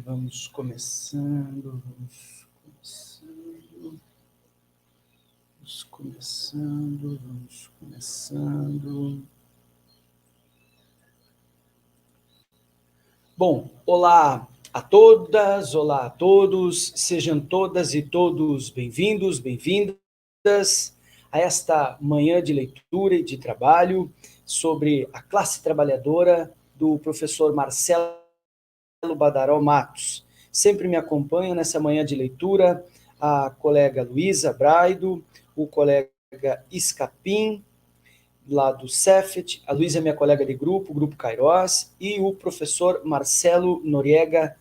Vamos começando. Bom, olá a todas, olá a todos, sejam todas e todos bem-vindos, bem-vindas a esta manhã de leitura e de trabalho sobre a classe trabalhadora do professor Marcelo Badaró Matos. Sempre me acompanha nessa manhã de leitura a colega Luísa Braido, o colega Escapim, lá do Cefet, a Luísa é minha colega de grupo Cairós, e o professor Marcelo Noriega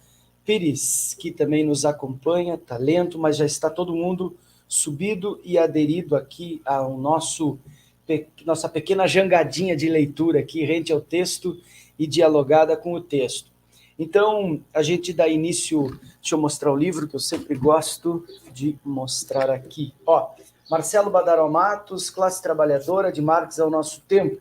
Pires, que também nos acompanha, talento, mas já está todo mundo subido e aderido aqui ao nossa pequena jangadinha de leitura aqui, rente ao texto e dialogada com o texto. Então, a gente dá início, deixa eu mostrar o livro, que eu sempre gosto de mostrar aqui. Ó, Marcelo Badaró Matos, Classe Trabalhadora, de Marx ao Nosso Tempo.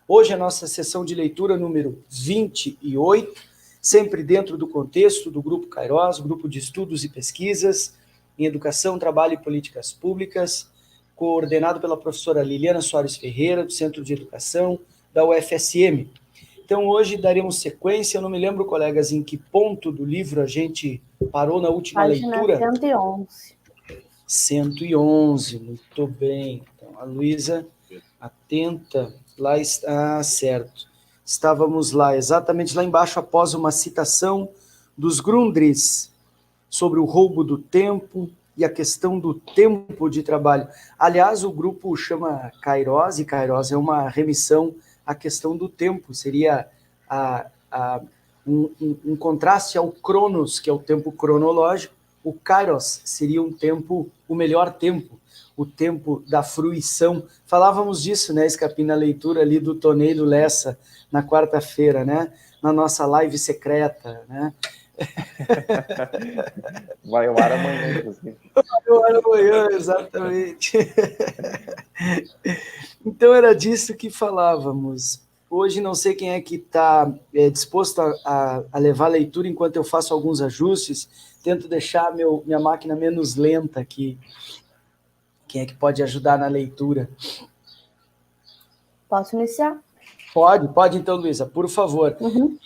Hoje é a nossa sessão de leitura número 28, sempre dentro do contexto do Grupo Cairós, Grupo de Estudos e Pesquisas em Educação, Trabalho e Políticas Públicas, coordenado pela professora Liliana Soares Ferreira, do Centro de Educação da UFSM. Então, hoje daremos sequência, eu não me lembro, colegas, em que ponto do livro a gente parou na última leitura. Página 111. 111, muito bem. Então, a Luísa, atenta, lá está, certo. Estávamos lá, exatamente lá embaixo, após uma citação dos Grundrisse sobre o roubo do tempo e a questão do tempo de trabalho. Aliás, o grupo chama Cairós, e Cairós é uma remissão à questão do tempo, seria um contraste ao Cronos, que é o tempo cronológico. O Kairos seria um tempo, o melhor tempo, o tempo da fruição. Falávamos disso, né, Escapim, na leitura ali do Tonedo Lessa, na quarta-feira, né, na nossa live secreta, né. Vai ao ar amanhã, inclusive. Vai ao ar amanhã, exatamente. Então era disso que falávamos. Hoje não sei quem é que está disposto a levar a leitura enquanto eu faço alguns ajustes, tento deixar minha máquina menos lenta aqui. Quem é que pode ajudar na leitura? Posso iniciar? Pode então, Luísa, por favor.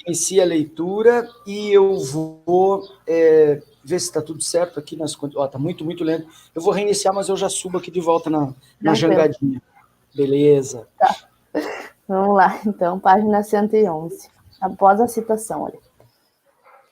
Inicie a leitura e eu vou ver se está tudo certo aqui nas contas. Está muito, muito lento. Eu vou reiniciar, mas eu já subo aqui de volta na jangadinha. Beleza. Tá. Vamos lá, então, página 111. Após a citação, olha.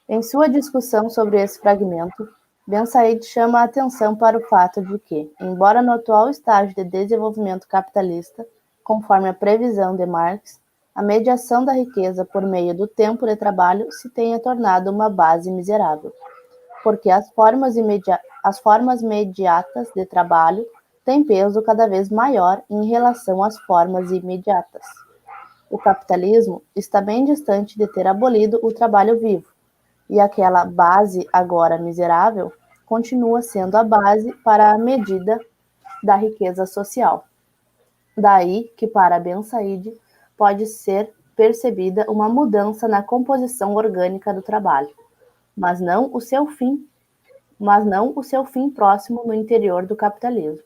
Em sua discussão sobre esse fragmento, Ben Said chama a atenção para o fato de que, embora no atual estágio de desenvolvimento capitalista, conforme a previsão de Marx, a mediação da riqueza por meio do tempo de trabalho se tenha tornado uma base miserável, porque as formas mediatas de trabalho têm peso cada vez maior em relação às formas imediatas. O capitalismo está bem distante de ter abolido o trabalho vivo, e aquela base agora miserável continua sendo a base para a medida da riqueza social. Daí que para Ben Said pode ser percebida uma mudança na composição orgânica do trabalho, mas não o seu fim próximo no interior do capitalismo.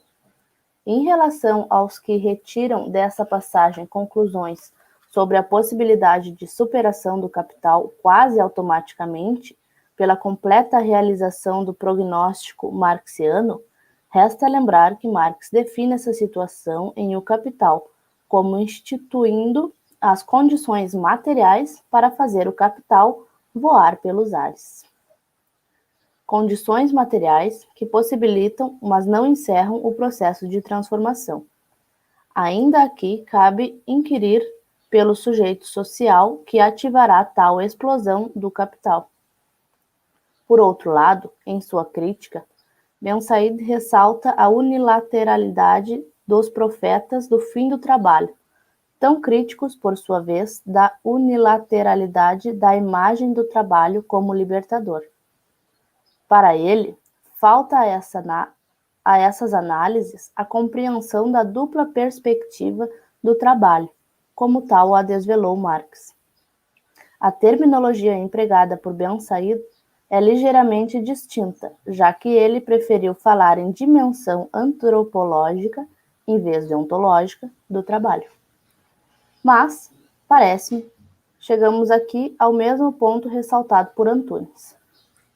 Em relação aos que retiram dessa passagem conclusões sobre a possibilidade de superação do capital quase automaticamente pela completa realização do prognóstico marxiano, resta lembrar que Marx define essa situação em O Capital como instituindo as condições materiais para fazer o capital voar pelos ares. Condições materiais que possibilitam, mas não encerram o processo de transformação. Ainda aqui cabe inquirir pelo sujeito social que ativará tal explosão do capital. Por outro lado, em sua crítica, Ben Said ressalta a unilateralidade dos profetas do fim do trabalho, tão críticos, por sua vez, da unilateralidade da imagem do trabalho como libertador. Para ele, falta a essas análises a compreensão da dupla perspectiva do trabalho, como tal a desvelou Marx. A terminologia empregada por Ben Said é ligeiramente distinta, já que ele preferiu falar em dimensão antropológica, em vez de ontológica, do trabalho. Mas, parece-me, chegamos aqui ao mesmo ponto ressaltado por Antunes.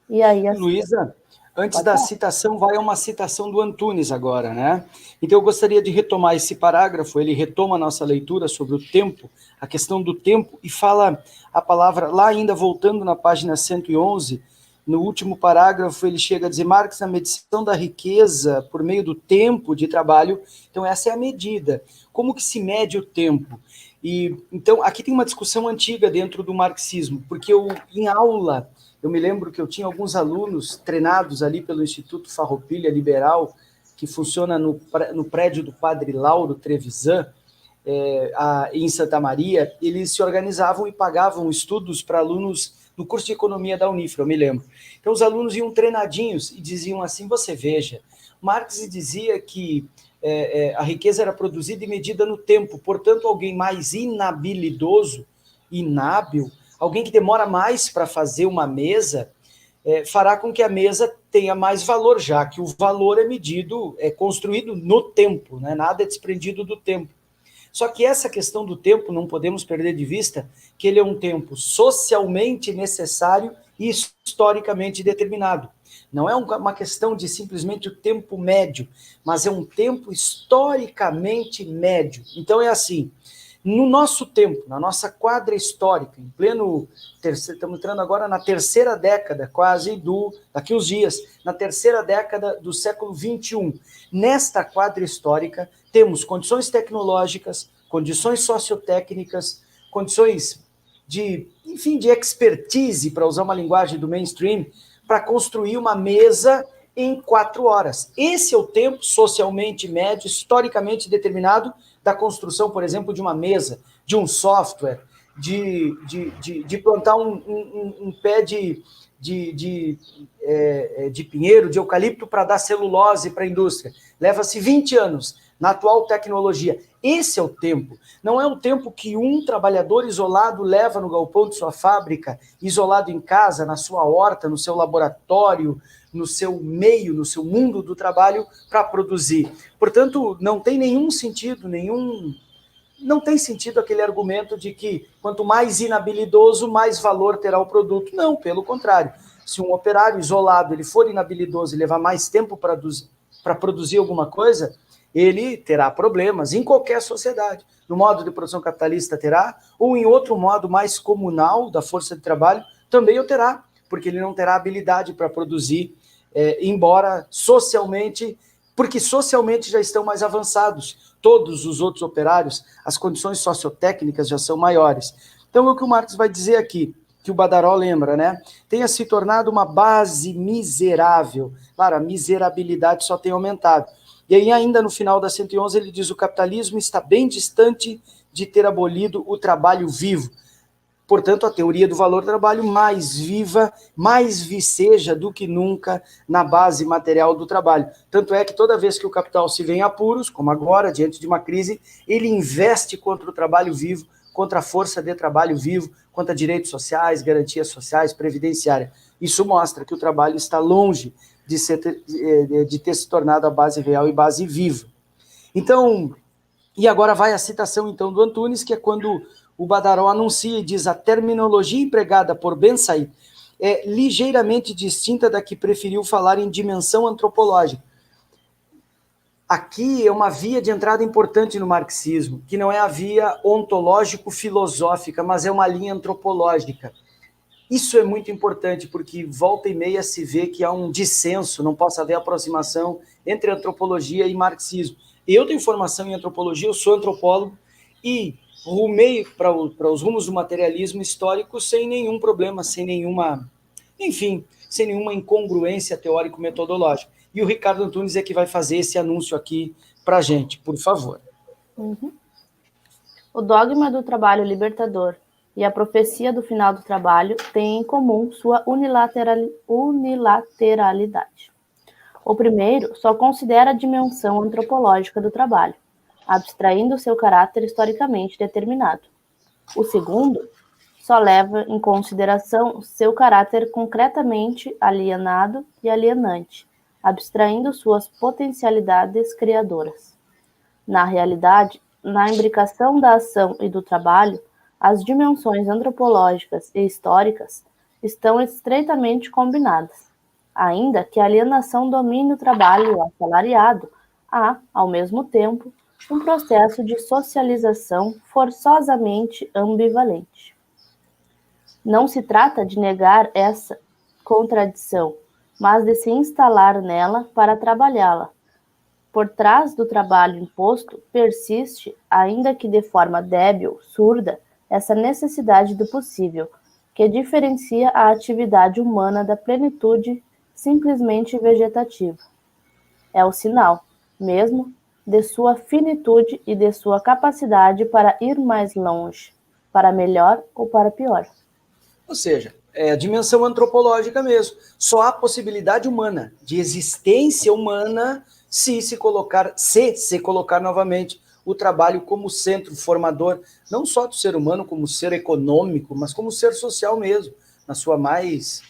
E aí, Luísa, antes da citação, vai uma citação do Antunes agora, né? Então eu gostaria de retomar esse parágrafo, ele retoma a nossa leitura sobre o tempo, a questão do tempo, e fala a palavra, lá ainda voltando na página 111, no último parágrafo ele chega a dizer, Marx, na medição da riqueza por meio do tempo de trabalho, então essa é a medida. Como que se mede o tempo? E, então, aqui tem uma discussão antiga dentro do marxismo, porque em aula, eu me lembro que eu tinha alguns alunos treinados ali pelo Instituto Farroupilha Liberal, que funciona no prédio do Padre Lauro Trevisan, em Santa Maria. Eles se organizavam e pagavam estudos para alunos no curso de economia da Unifra, eu me lembro. Então os alunos iam treinadinhos e diziam assim, você veja, Marx dizia que a riqueza era produzida e medida no tempo, portanto alguém mais inabilidoso, inábil, alguém que demora mais para fazer uma mesa, fará com que a mesa tenha mais valor, já que o valor é medido, é construído no tempo, né? Nada é desprendido do tempo. Só que essa questão do tempo, não podemos perder de vista que ele é um tempo socialmente necessário e historicamente determinado. Não é uma questão de simplesmente o tempo médio, mas é um tempo historicamente médio. Então é assim, no nosso tempo, na nossa quadra histórica, em pleno, estamos entrando agora na terceira década, quase, daqui uns dias, na terceira década do século XXI. Nesta quadra histórica, temos condições tecnológicas, condições sociotécnicas, condições de expertise, para usar uma linguagem do mainstream, para construir uma mesa em 4 horas. Esse é o tempo socialmente médio, historicamente determinado, da construção, por exemplo, de uma mesa, de um software, de plantar um pé de pinheiro, de eucalipto para dar celulose para a indústria. Leva-se 20 anos na atual tecnologia. Esse é o tempo. Não é um tempo que um trabalhador isolado leva no galpão de sua fábrica, isolado em casa, na sua horta, no seu laboratório, no seu meio, no seu mundo do trabalho, para produzir. Portanto, não tem nenhum sentido, não tem sentido aquele argumento de que quanto mais inabilidoso, mais valor terá o produto. Não, pelo contrário. Se um operário isolado ele for inabilidoso e levar mais tempo para produzir alguma coisa, ele terá problemas em qualquer sociedade. No modo de produção capitalista terá, ou em outro modo mais comunal da força de trabalho, também o terá, porque ele não terá habilidade para produzir, embora socialmente, porque socialmente já estão mais avançados. Todos os outros operários, as condições sociotécnicas já são maiores. Então, é o que o Marx vai dizer aqui, que o Badaró lembra, né? Tenha se tornado uma base miserável. Claro, a miserabilidade só tem aumentado. E aí, ainda no final da 111, ele diz: o capitalismo está bem distante de ter abolido o trabalho vivo. Portanto, a teoria do valor do trabalho mais viva, mais viceja do que nunca na base material do trabalho. Tanto é que toda vez que o capital se vê em apuros, como agora, diante de uma crise, ele investe contra o trabalho vivo, contra a força de trabalho vivo, contra direitos sociais, garantias sociais, previdenciária. Isso mostra que o trabalho está longe de ter se tornado a base real e base viva. Então, e agora vai a citação então do Antunes, que é quando o Badaró anuncia e diz: a terminologia empregada por Ben Said é ligeiramente distinta da que preferiu falar em dimensão antropológica. Aqui é uma via de entrada importante no marxismo, que não é a via ontológico-filosófica, mas é uma linha antropológica. Isso é muito importante, porque volta e meia se vê que há um dissenso, não possa haver aproximação entre antropologia e marxismo. Eu tenho formação em antropologia, eu sou antropólogo, e rumei para os rumos do materialismo histórico sem nenhum problema, sem nenhuma incongruência teórico-metodológica. E o Ricardo Antunes é que vai fazer esse anúncio aqui para a gente, por favor. O dogma do trabalho libertador e a profecia do final do trabalho têm em comum sua unilateralidade. O primeiro só considera a dimensão antropológica do trabalho, abstraindo seu caráter historicamente determinado. O segundo só leva em consideração seu caráter concretamente alienado e alienante, abstraindo suas potencialidades criadoras. Na realidade, na imbricação da ação e do trabalho, as dimensões antropológicas e históricas estão estreitamente combinadas. Ainda que a alienação domine o trabalho assalariado, há, ao mesmo tempo, um processo de socialização forçosamente ambivalente. Não se trata de negar essa contradição, mas de se instalar nela para trabalhá-la. Por trás do trabalho imposto persiste, ainda que de forma débil, surda, essa necessidade do possível, que diferencia a atividade humana da plenitude simplesmente vegetativa. É o sinal, mesmo, de sua finitude e de sua capacidade para ir mais longe, para melhor ou para pior. Ou seja, é a dimensão antropológica mesmo. Só há possibilidade humana, de existência humana, se colocar novamente o trabalho como centro formador, não só do ser humano como ser econômico, mas como ser social mesmo, na sua mais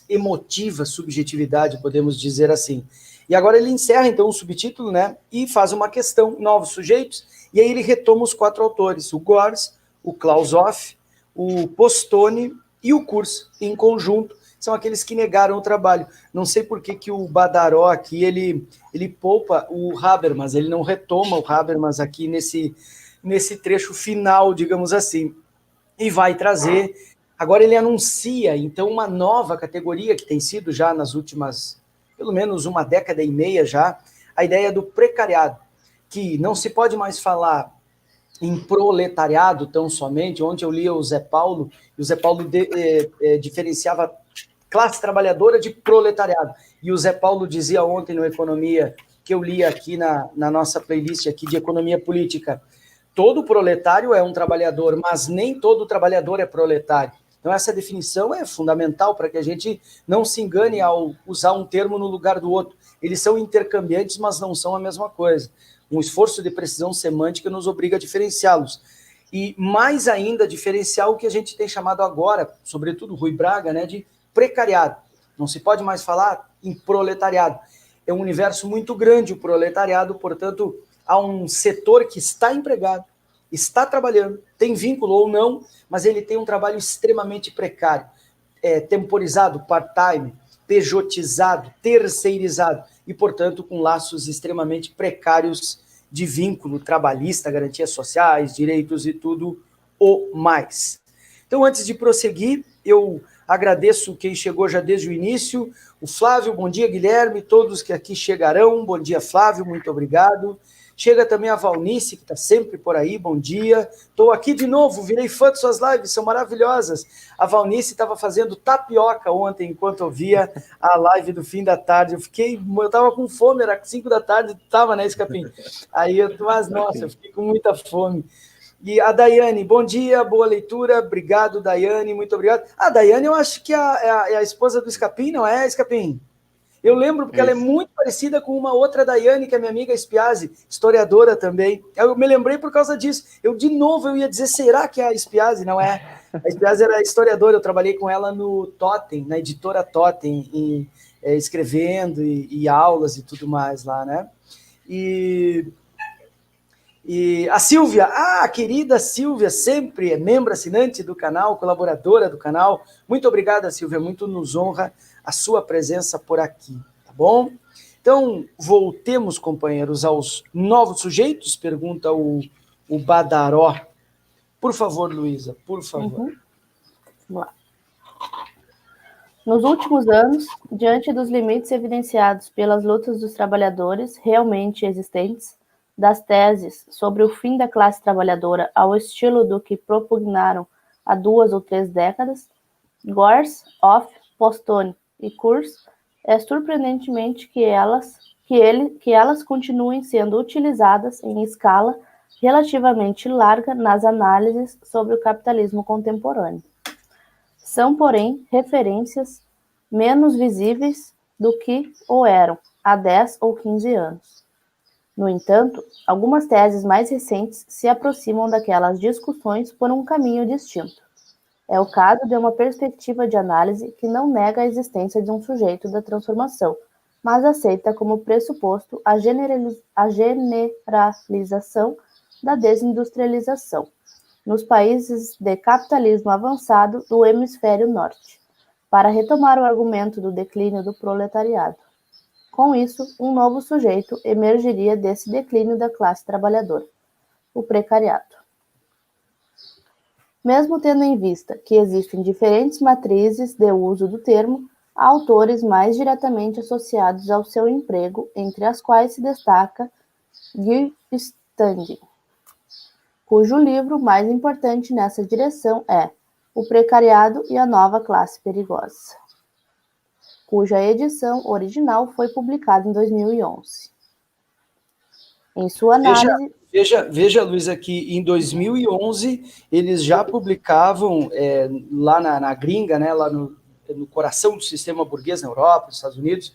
emotiva subjetividade, podemos dizer assim. E agora ele encerra, então, o subtítulo, né, e faz uma questão, novos sujeitos, e aí ele retoma os 4 autores, o Gors, o Clausewitz, o Postone e o Kurz, em conjunto, são aqueles que negaram o trabalho. Não sei por que o Badaró aqui, ele poupa o Habermas, ele não retoma o Habermas aqui nesse trecho final, digamos assim, e vai trazer. Agora ele anuncia, então, uma nova categoria que tem sido já nas últimas, pelo menos uma década e meia já, a ideia do precariado, que não se pode mais falar em proletariado tão somente. Ontem eu lia o Zé Paulo, e o Zé Paulo diferenciava classe trabalhadora de proletariado. E o Zé Paulo dizia ontem no Economia, que eu li aqui na nossa playlist aqui de Economia Política, todo proletário é um trabalhador, mas nem todo trabalhador é proletário. Então essa definição é fundamental para que a gente não se engane ao usar um termo no lugar do outro. Eles são intercambiantes, mas não são a mesma coisa. Um esforço de precisão semântica nos obriga a diferenciá-los. E mais ainda, diferenciar o que a gente tem chamado agora, sobretudo Rui Braga, né, de precariado. Não se pode mais falar em proletariado. É um universo muito grande o proletariado, portanto, há um setor que está empregado, está trabalhando, tem vínculo ou não, mas ele tem um trabalho extremamente precário, temporizado, part-time, pejotizado, terceirizado, e, portanto, com laços extremamente precários de vínculo trabalhista, garantias sociais, direitos e tudo o mais. Então, antes de prosseguir, eu agradeço quem chegou já desde o início, o Flávio, bom dia, Guilherme, todos que aqui chegarão, bom dia, Flávio, muito obrigado. Chega também a Valnice, que está sempre por aí, bom dia. Estou aqui de novo, virei fã de suas lives, são maravilhosas. A Valnice estava fazendo tapioca ontem, enquanto eu via a live do fim da tarde. Eu estava com fome, era 5 da tarde, estava, né, Escapim? Mas, nossa, eu fiquei com muita fome. E a Daiane, bom dia, boa leitura, obrigado, Daiane, muito obrigado. A Daiane, eu acho que é a esposa do Escapim, não é, Escapim? Eu lembro porque ela é muito parecida com uma outra Daiane, que é minha amiga Spiazzi, historiadora também. Eu me lembrei por causa disso. De novo, eu ia dizer, será que é a Spiazzi? Não é. A Spiazzi era historiadora, eu trabalhei com ela no Totem, na editora Totem, escrevendo e aulas e tudo mais lá, né? E a Silvia, a querida Silvia, sempre é membro assinante do canal, colaboradora do canal. Muito obrigada, Silvia, muito nos honra a sua presença por aqui, tá bom? Então, voltemos, companheiros, aos novos sujeitos, pergunta o Badaró. Por favor, Luísa, por favor. Vamos lá. Nos últimos anos, diante dos limites evidenciados pelas lutas dos trabalhadores realmente existentes, das teses sobre o fim da classe trabalhadora ao estilo do que propugnaram há 2 ou 3 décadas, Gors, Off, Postone e Kurz, é surpreendentemente que elas continuem sendo utilizadas em escala relativamente larga nas análises sobre o capitalismo contemporâneo. São, porém, referências menos visíveis do que o eram há 10 ou 15 anos. No entanto, algumas teses mais recentes se aproximam daquelas discussões por um caminho distinto. É o caso de uma perspectiva de análise que não nega a existência de um sujeito da transformação, mas aceita como pressuposto a generalização da desindustrialização nos países de capitalismo avançado do hemisfério norte, para retomar o argumento do declínio do proletariado. Com isso, um novo sujeito emergiria desse declínio da classe trabalhadora, o precariado. Mesmo tendo em vista que existem diferentes matrizes de uso do termo, há autores mais diretamente associados ao seu emprego, entre as quais se destaca Guy Standing, cujo livro mais importante nessa direção é O Precariado e a Nova Classe Perigosa, cuja edição original foi publicada em 2011. Em sua análise... Veja, Luísa, que em 2011 eles já publicavam lá na gringa, né, lá no coração do sistema burguês na Europa, nos Estados Unidos,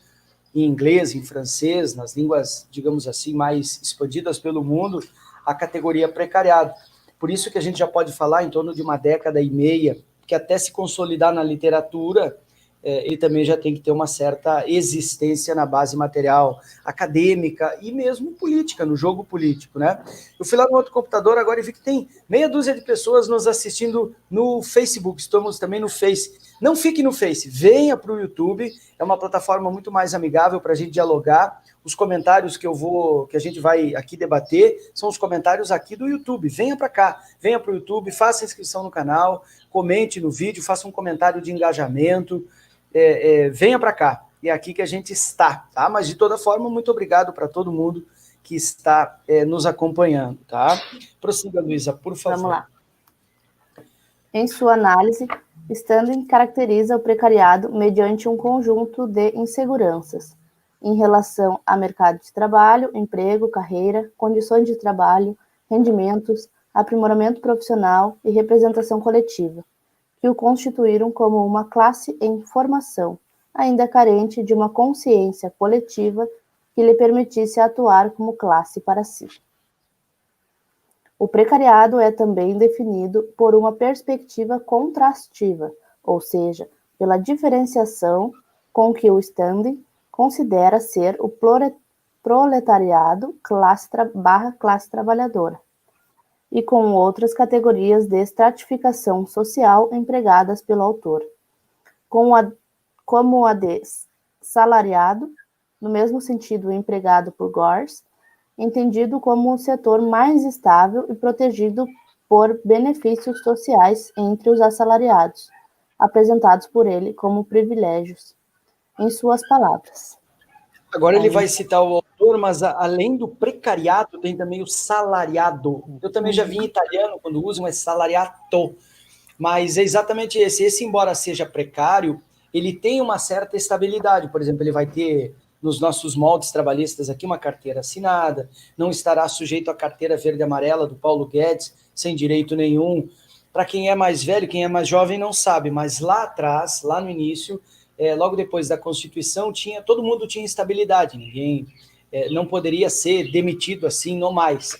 em inglês, em francês, nas línguas, digamos assim, mais expandidas pelo mundo, a categoria precariado. Por isso que a gente já pode falar em torno de uma década e meia, que até se consolidar na literatura, ele também já tem que ter uma certa existência na base material acadêmica e mesmo política, no jogo político, né? Eu fui lá no outro computador agora e vi que tem meia dúzia de pessoas nos assistindo no Facebook, estamos também no Face. Não fique no Face, venha para o YouTube, é uma plataforma muito mais amigável para a gente dialogar. Os comentários que a gente vai aqui debater são os comentários aqui do YouTube. Venha para cá, venha para o YouTube, faça inscrição no canal, comente no vídeo, faça um comentário de engajamento, venha para cá. É aqui que a gente está, tá? Mas de toda forma, muito obrigado para todo mundo que está nos acompanhando, tá? Prossiga, Luísa, por favor. Vamos lá. Em sua análise, Standing caracteriza o precariado mediante um conjunto de inseguranças em relação a mercado de trabalho, emprego, carreira, condições de trabalho, rendimentos, aprimoramento profissional e representação coletiva, que o constituíram como uma classe em formação, ainda carente de uma consciência coletiva que lhe permitisse atuar como classe para si. O precariado é também definido por uma perspectiva contrastiva, ou seja, pela diferenciação com que o Standing considera ser o proletariado classe trabalhadora, e com outras categorias de estratificação social empregadas pelo autor, como a de salariado, no mesmo sentido empregado por Gores, entendido como um setor mais estável e protegido por benefícios sociais entre os assalariados, apresentados por ele como privilégios, em suas palavras. Agora ele vai citar o autor, mas além do precariado, tem também o salariado. Eu também já vi em italiano, quando usam, é salariato. Mas é exatamente esse. Esse, embora seja precário, ele tem uma certa estabilidade. Por exemplo, ele vai ter, nos nossos moldes trabalhistas aqui, uma carteira assinada, não estará sujeito à carteira verde e amarela do Paulo Guedes, sem direito nenhum. Para quem é mais velho, quem é mais jovem não sabe, mas lá atrás, lá no início, logo depois da Constituição, todo mundo tinha estabilidade, ninguém não poderia ser demitido assim, não mais.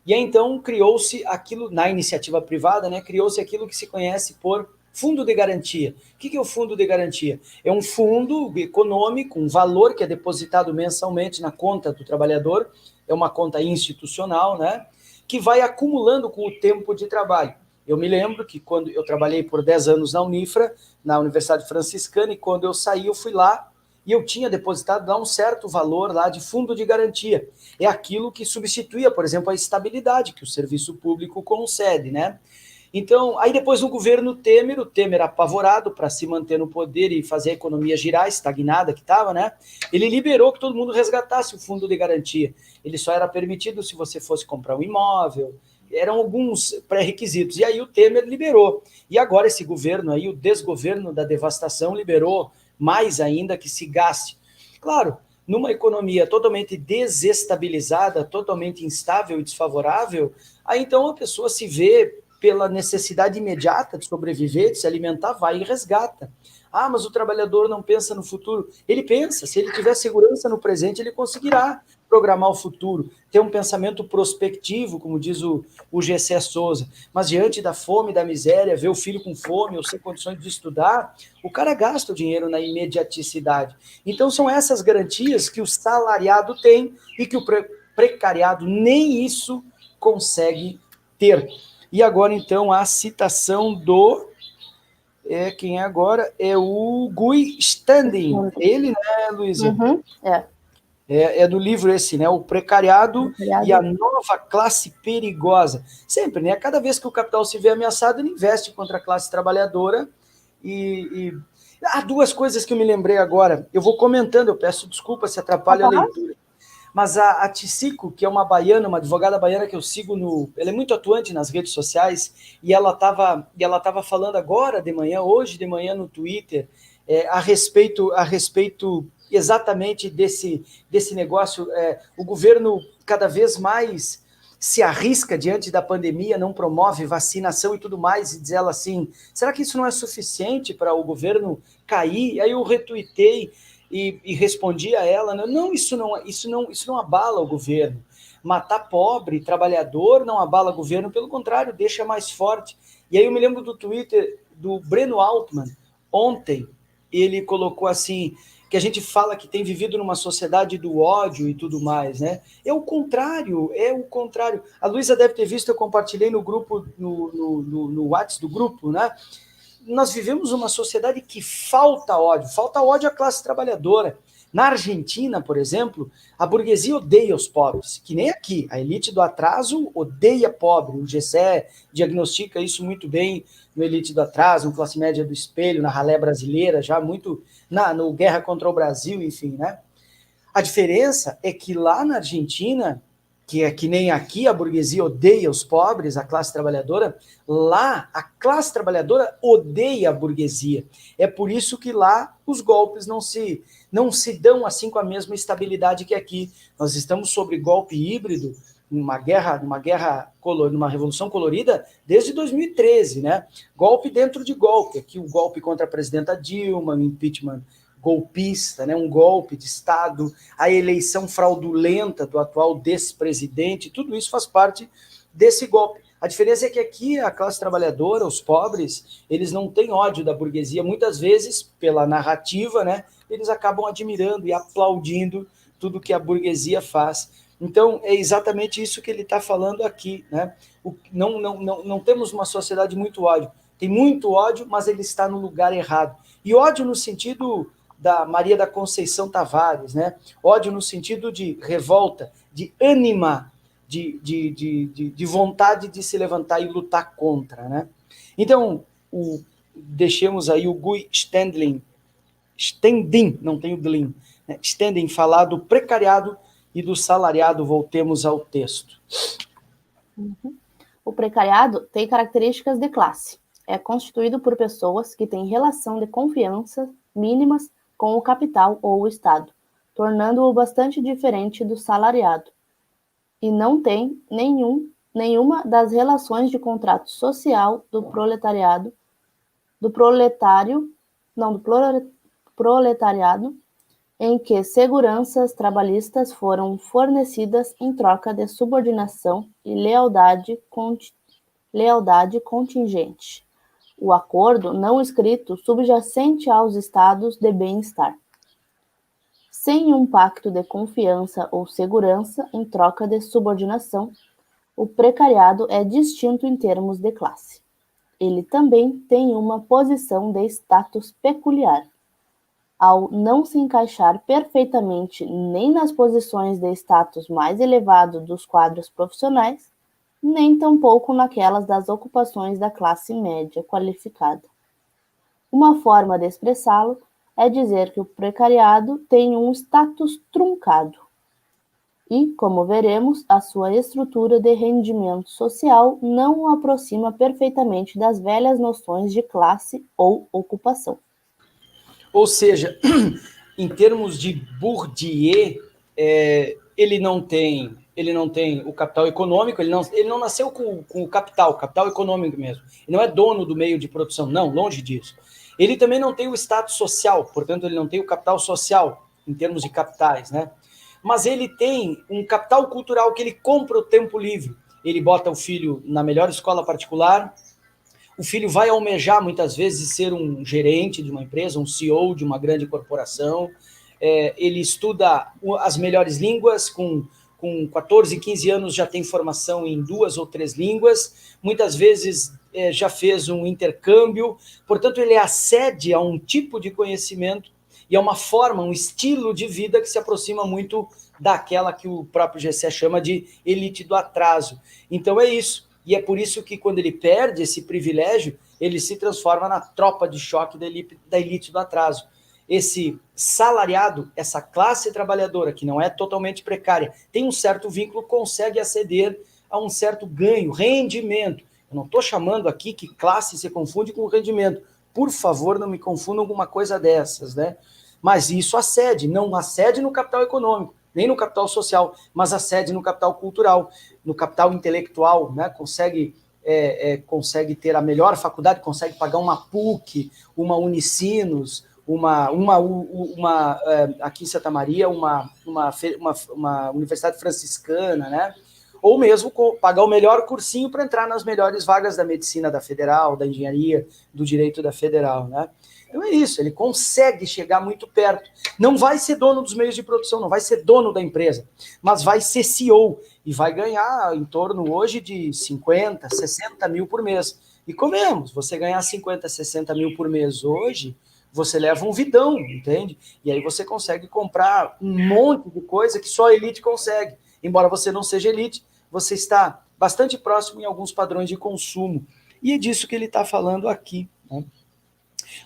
E aí, então, criou-se aquilo, na iniciativa privada, né, criou-se aquilo que se conhece por fundo de garantia. O que é o fundo de garantia? É um fundo econômico, um valor que é depositado mensalmente na conta do trabalhador, é uma conta institucional, né, que vai acumulando com o tempo de trabalho. Eu me lembro que quando eu trabalhei por 10 anos na Unifra, na Universidade Franciscana, e quando eu saí, eu fui lá e eu tinha depositado lá um certo valor lá de fundo de garantia. É aquilo que substituía, por exemplo, a estabilidade que o serviço público concede, né? Então, aí depois no governo Temer, o Temer apavorado para se manter no poder e fazer a economia girar, estagnada que estava, né? Ele liberou que todo mundo resgatasse o fundo de garantia. Ele só era permitido se você fosse comprar um imóvel, eram alguns pré-requisitos. E aí o Temer liberou. E agora esse governo aí, o desgoverno da devastação, liberou mais ainda que se gaste. Claro, numa economia totalmente desestabilizada, totalmente instável e desfavorável, aí então a pessoa se vê pela necessidade imediata de sobreviver, de se alimentar, vai e resgata. Ah, mas o trabalhador não pensa no futuro. Ele pensa, se ele tiver segurança no presente, ele conseguirá. programar o futuro, ter um pensamento prospectivo, como diz o Gessé Souza. Mas diante da fome, da miséria, ver o filho com fome ou sem condições de estudar, o cara gasta o dinheiro na imediaticidade. Então são essas garantias que o salariado tem e que o precariado nem isso consegue ter. E agora, então, a citação do... quem é agora? É o Guy Standing. Ele, né, Luísa? Uhum, É do livro esse, né? O Precariado e a Nova Classe Perigosa. Sempre, né? Cada vez que o capital se vê ameaçado, ele investe contra a classe trabalhadora. Há duas coisas que eu me lembrei agora. Eu vou comentando, eu peço desculpa se atrapalha a leitura. Mas a Ticico, que é uma baiana, uma advogada baiana que eu sigo ela é muito atuante nas redes sociais, e ela estava falando agora de manhã, hoje de manhã no Twitter, a respeito exatamente desse negócio. O governo cada vez mais se arrisca diante da pandemia, não promove vacinação e tudo mais, e diz ela assim, será que isso não é suficiente para o governo cair? Aí eu retuitei e respondi a ela, não, isso não abala o governo. Matar pobre, trabalhador, não abala o governo, pelo contrário, deixa mais forte. E aí eu me lembro do Twitter do Breno Altman, ontem, ele colocou assim, que a gente fala que tem vivido numa sociedade do ódio e tudo mais, né? É o contrário. A Luísa deve ter visto, eu compartilhei no grupo, no WhatsApp do grupo, né? Nós vivemos uma sociedade que falta ódio à classe trabalhadora. Na Argentina, por exemplo, a burguesia odeia os pobres, que nem aqui. A elite do atraso odeia pobre. O Gessé diagnostica isso muito bem no Elite do Atraso, no Classe Média do Espelho, na Ralé Brasileira, já muito no Guerra contra o Brasil, enfim, né? A diferença é que lá na Argentina, que é que nem aqui, a burguesia odeia os pobres, a classe trabalhadora, lá a classe trabalhadora odeia a burguesia. É por isso que lá os golpes não se dão assim com a mesma estabilidade que aqui. Nós estamos sobre golpe híbrido, numa revolução colorida desde 2013, né? Golpe dentro de golpe. Aqui o golpe contra a presidenta Dilma, o impeachment golpista, né, um golpe de Estado, a eleição fraudulenta do atual despresidente, tudo isso faz parte desse golpe. A diferença é que aqui a classe trabalhadora, os pobres, eles não têm ódio da burguesia, muitas vezes, pela narrativa, né, eles acabam admirando e aplaudindo tudo que a burguesia faz. Então, é exatamente isso que ele está falando aqui, né? Não temos uma sociedade muito ódio. Tem muito ódio, mas ele está no lugar errado. E ódio no sentido da Maria da Conceição Tavares, né? Ódio no sentido de revolta, de ânima, de vontade de se levantar e lutar contra, né? Então, deixemos aí o Guy Standing, não tem o Dlin, né? Standing falar do precariado e do salariado. Voltemos ao texto. O precariado tem características de classe. É constituído por pessoas que têm relação de confiança mínimas com o capital ou o Estado, tornando-o bastante diferente do salariado, e não tem nenhuma das relações de contrato social do proletariado, em que seguranças trabalhistas foram fornecidas em troca de subordinação e lealdade contingente. O acordo não escrito subjacente aos estados de bem-estar. Sem um pacto de confiança ou segurança em troca de subordinação, o precariado é distinto em termos de classe. Ele também tem uma posição de status peculiar, ao não se encaixar perfeitamente nem nas posições de status mais elevado dos quadros profissionais, nem tampouco naquelas das ocupações da classe média qualificada. Uma forma de expressá-lo é dizer que o precariado tem um status truncado e, como veremos, a sua estrutura de rendimento social não o aproxima perfeitamente das velhas noções de classe ou ocupação. Ou seja, em termos de Bourdieu, ele não tem o capital econômico, ele não nasceu com o capital econômico mesmo. Ele não é dono do meio de produção, não, longe disso. Ele também não tem o status social, portanto, ele não tem o capital social, em termos de capitais, né? mas ele tem um capital cultural que ele compra o tempo livre. Ele bota o filho na melhor escola particular, o filho vai almejar, muitas vezes, ser um gerente de uma empresa, um CEO de uma grande corporação, ele estuda as melhores línguas, com 14, 15 anos já tem formação em 2 ou 3 línguas, muitas vezes já fez um intercâmbio, portanto, ele acede a um tipo de conhecimento e a uma forma, um estilo de vida que se aproxima muito daquela que o próprio Gessé chama de elite do atraso. Então é isso, e é por isso que quando ele perde esse privilégio, ele se transforma na tropa de choque da elite do atraso. Esse salariado, essa classe trabalhadora, que não é totalmente precária, tem um certo vínculo, consegue aceder a um certo ganho, rendimento. Eu não estou chamando aqui que classe se confunde com rendimento. Por favor, não me confundam com uma coisa dessas, né? Mas isso acede, não acede no capital econômico, nem no capital social, mas acede no capital cultural, no capital intelectual, né? Consegue ter a melhor faculdade, consegue pagar uma PUC, uma Unicinos, aqui em Santa Maria, uma universidade franciscana, né? Ou mesmo pagar o melhor cursinho para entrar nas melhores vagas da medicina da federal, da engenharia, do direito da federal, né? Então é isso, ele consegue chegar muito perto. Não vai ser dono dos meios de produção, não vai ser dono da empresa, mas vai ser CEO e vai ganhar em torno hoje de 50, 60 mil por mês. E comemos, você ganhar 50, 60 mil por mês hoje, você leva um vidão, entende? E aí você consegue comprar um monte de coisa que só a elite consegue. Embora você não seja elite, você está bastante próximo em alguns padrões de consumo. E é disso que ele está falando aqui, né?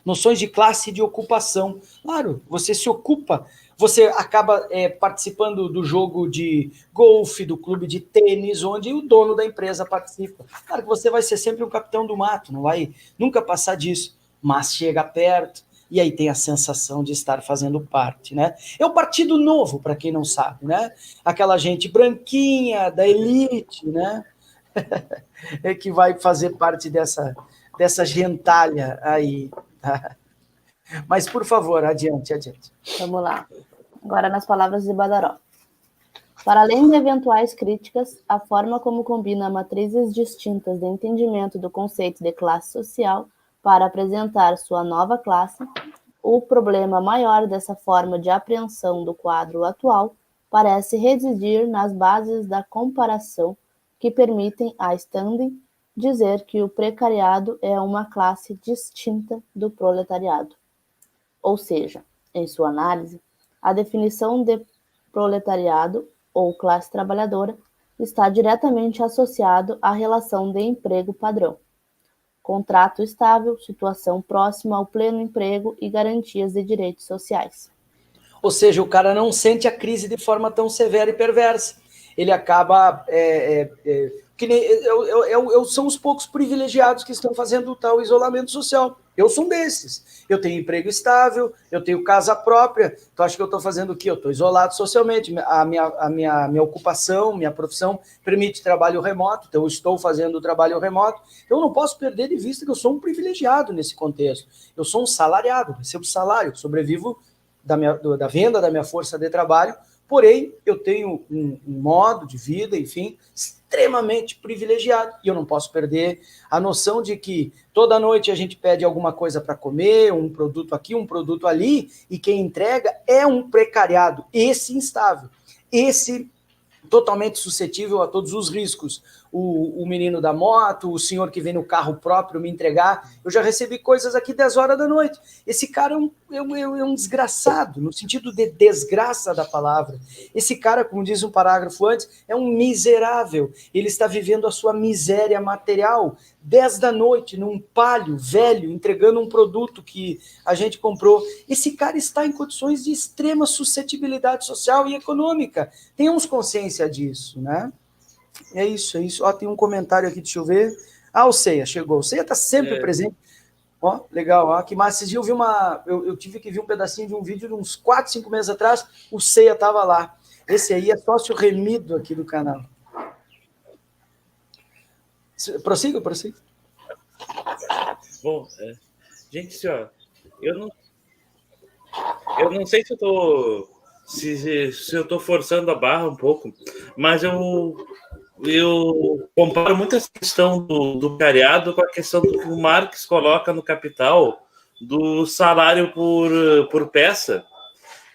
Noções de classe e de ocupação. Claro, você se ocupa, você acaba participando do jogo de golfe, do clube de tênis, onde o dono da empresa participa. Claro que você vai ser sempre um capitão do mato, não vai nunca passar disso, mas chega perto, e aí tem a sensação de estar fazendo parte, né? É o Partido Novo, para quem não sabe, né? Aquela gente branquinha, da elite, né? É que vai fazer parte dessa gentalha aí. Tá? Mas, por favor, adiante. Vamos lá. Agora nas palavras de Badaró. Para além de eventuais críticas, a forma como combina matrizes distintas de entendimento do conceito de classe social para apresentar sua nova classe, o problema maior dessa forma de apreensão do quadro atual parece residir nas bases da comparação que permitem a Standing dizer que o precariado é uma classe distinta do proletariado. Ou seja, em sua análise, a definição de proletariado ou classe trabalhadora está diretamente associado à relação de emprego padrão, contrato estável, situação próxima ao pleno emprego e garantias de direitos sociais. Ou seja, o cara não sente a crise de forma tão severa e perversa. Ele acaba... que nem, são os poucos privilegiados que estão fazendo o tal isolamento social. Eu sou um desses. Eu tenho emprego estável, eu tenho casa própria. Tu acha que eu estou fazendo o quê? Eu estou isolado socialmente. A minha ocupação, minha profissão permite trabalho remoto, então eu estou fazendo o trabalho remoto. Eu não posso perder de vista que eu sou um privilegiado nesse contexto. Eu sou um salariado, recebo salário, sobrevivo da venda da minha força de trabalho, porém, eu tenho um modo de vida, enfim, extremamente privilegiado, e eu não posso perder a noção de que toda noite a gente pede alguma coisa para comer, um produto aqui, um produto ali, e quem entrega é um precariado, esse instável, esse totalmente suscetível a todos os riscos. O menino da moto, o senhor que vem no carro próprio me entregar. Eu já recebi coisas aqui 10 horas da noite. Esse cara é um desgraçado, no sentido de desgraça da palavra. Esse cara, como diz um parágrafo antes, é um miserável. Ele está vivendo a sua miséria material. 10 da noite, num palio velho, entregando um produto que a gente comprou. Esse cara está em condições de extrema suscetibilidade social e econômica. Tenhamos consciência disso, né? É isso. Ó, tem um comentário aqui, deixa eu ver. Ah, o Ceia chegou. O Ceia está sempre presente. Ó, legal. Ó, que massa. Esse dia eu tive que ver um pedacinho de um vídeo de uns 4, 5 meses atrás. O Ceia estava lá. Esse aí é sócio remido aqui do canal. Prossiga. Bom, gente, assim, ó, eu não sei se eu tô se eu estou forçando a barra um pouco, mas eu comparo muito essa questão do cariado com a questão do que o Marx coloca no Capital do salário por peça,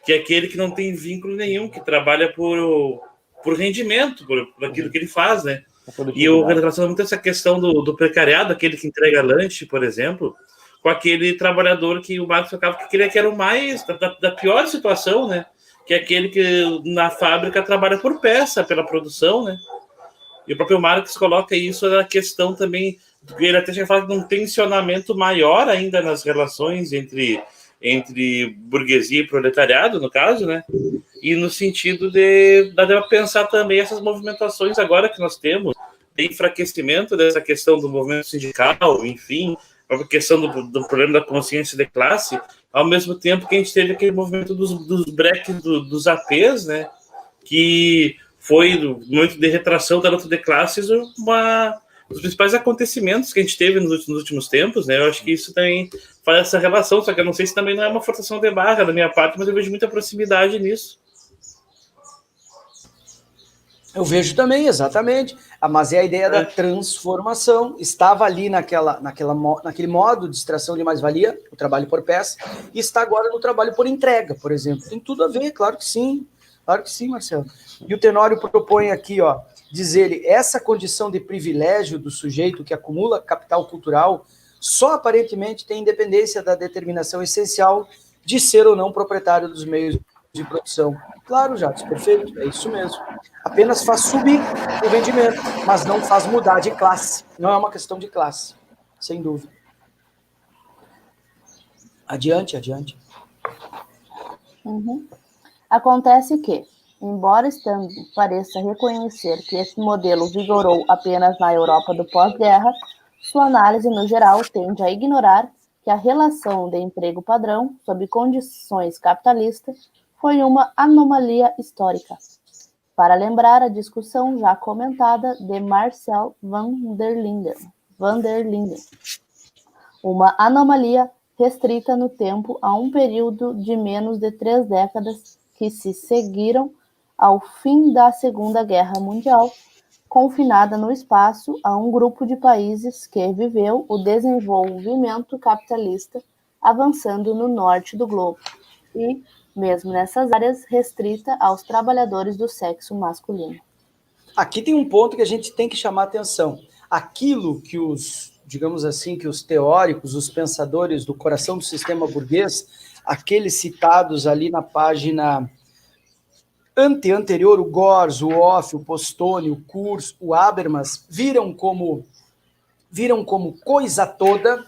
que é aquele que não tem vínculo nenhum, que trabalha por rendimento, por aquilo que ele faz, né? E eu relaciono muito essa questão do precariado, aquele que entrega lanche, por exemplo, com aquele trabalhador que o Marx tocava, que queria que era o mais da pior situação, né? Que é aquele que na fábrica trabalha por peça, pela produção, né? E o próprio Marx coloca isso na questão também, ele até já fala de um tensionamento maior ainda nas relações entre burguesia e proletariado, no caso, né? E no sentido de pensar também essas movimentações agora que nós temos, de enfraquecimento dessa questão do movimento sindical, enfim, a questão do problema da consciência de classe, ao mesmo tempo que a gente teve aquele movimento dos breaks dos APs, né? Que foi, no momento de retração da luta de classes, um dos principais acontecimentos que a gente teve nos últimos tempos, né? Eu acho que isso também faz essa relação, só que eu não sei se também não é uma forçação de barra da minha parte, mas eu vejo muita proximidade nisso. Eu vejo também, exatamente. Mas é a ideia da transformação. Estava ali naquele modo de extração de mais-valia, o trabalho por peça, e está agora no trabalho por entrega, por exemplo. Tem tudo a ver, claro que sim, Marcelo. E o Tenório propõe aqui, ó, dizer essa condição de privilégio do sujeito que acumula capital cultural só aparentemente tem independência da determinação essencial de ser ou não proprietário dos meios de produção. Claro, Jacques, perfeito, é isso mesmo. Apenas faz subir o rendimento, mas não faz mudar de classe. Não é uma questão de classe, sem dúvida. Adiante. Uhum. Acontece que, embora Stambi pareça reconhecer que esse modelo vigorou apenas na Europa do pós-guerra, sua análise no geral tende a ignorar que a relação de emprego padrão sob condições capitalistas foi uma anomalia histórica. Para lembrar a discussão já comentada de Marcel van der Linden, uma anomalia restrita no tempo a um período de menos de 3 décadas que se seguiram ao fim da Segunda Guerra Mundial, confinada no espaço a um grupo de países que viveu o desenvolvimento capitalista avançando no norte do globo e, mesmo nessas áreas, restrita aos trabalhadores do sexo masculino. Aqui tem um ponto que a gente tem que chamar atenção. Aquilo que digamos assim, que os teóricos, os pensadores do coração do sistema burguês, aqueles citados ali na página anterior, o Gors, o Off, o Postone, o Kurz, o Habermas, viram como coisa toda,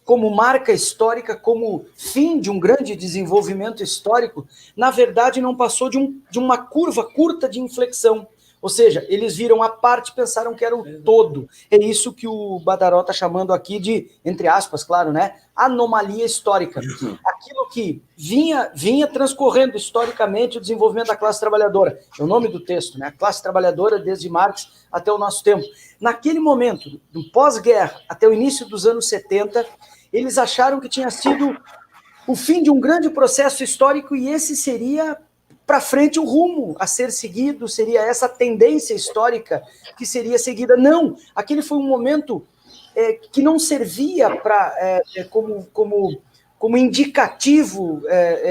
como marca histórica, como fim de um grande desenvolvimento histórico, na verdade não passou de uma curva curta de inflexão. Ou seja, eles viram a parte e pensaram que era o todo. É isso que o Badaró está chamando aqui de, entre aspas, claro, né? Anomalia histórica. Aquilo que vinha transcorrendo historicamente o desenvolvimento da classe trabalhadora. É o nome do texto, né? A classe trabalhadora desde Marx até o nosso tempo. Naquele momento, do pós-guerra até o início dos anos 70, eles acharam que tinha sido o fim de um grande processo histórico e esse seria para frente o rumo a ser seguido, seria essa tendência histórica que seria seguida. Não, aquele foi um momento que não servia como indicativo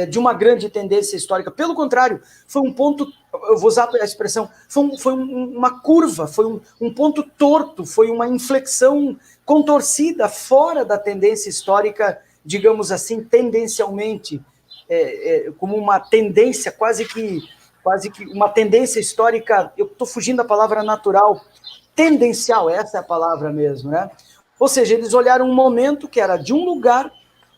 de uma grande tendência histórica. Pelo contrário, foi um ponto, eu vou usar a expressão, foi uma curva, foi um ponto torto, foi uma inflexão contorcida fora da tendência histórica, digamos assim, tendencialmente, como uma tendência, quase que uma tendência histórica, eu estou fugindo da palavra natural, tendencial, essa é a palavra mesmo, né? Ou seja, eles olharam um momento que era de um lugar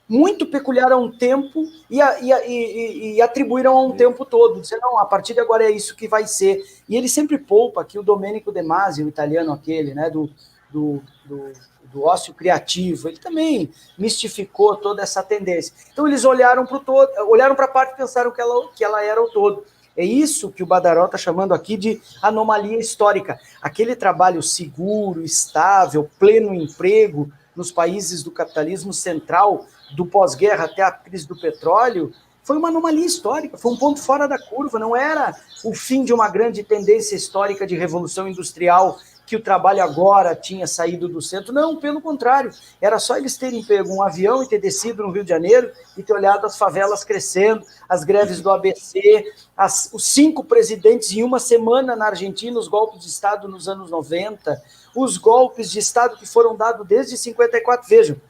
muito peculiar a um tempo e atribuíram a um tempo todo, disseram, não, a partir de agora é isso que vai ser. E ele sempre poupa aqui o Domenico De Masi, o italiano aquele, né, do ócio criativo, ele também mistificou toda essa tendência. Então eles olharam para o todo, olharam para a parte e pensaram que ela era o todo. É isso que o Badaró está chamando aqui de anomalia histórica. Aquele trabalho seguro, estável, pleno emprego nos países do capitalismo central, do pós-guerra até a crise do petróleo, foi uma anomalia histórica, foi um ponto fora da curva, não era o fim de uma grande tendência histórica de revolução industrial, que o trabalho agora tinha saído do centro. Não, pelo contrário, era só eles terem pego um avião e ter descido no Rio de Janeiro e ter olhado as favelas crescendo, as greves do ABC, os 5 presidentes em uma semana na Argentina, os golpes de Estado nos anos 90, os golpes de Estado que foram dados desde 54, vejam,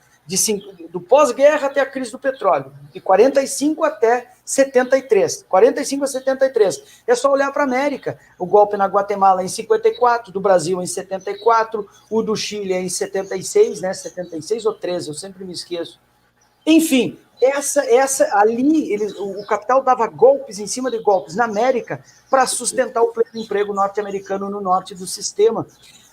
do pós-guerra até a crise do petróleo, de 45 até 73, 45 a 73. É só olhar para a América. O golpe na Guatemala em 54, do Brasil em 74, o do Chile em 76, né? 76 ou 13, eu sempre me esqueço. Enfim, ali, o capital dava golpes em cima de golpes na América para sustentar o pleno emprego norte-americano no norte do sistema.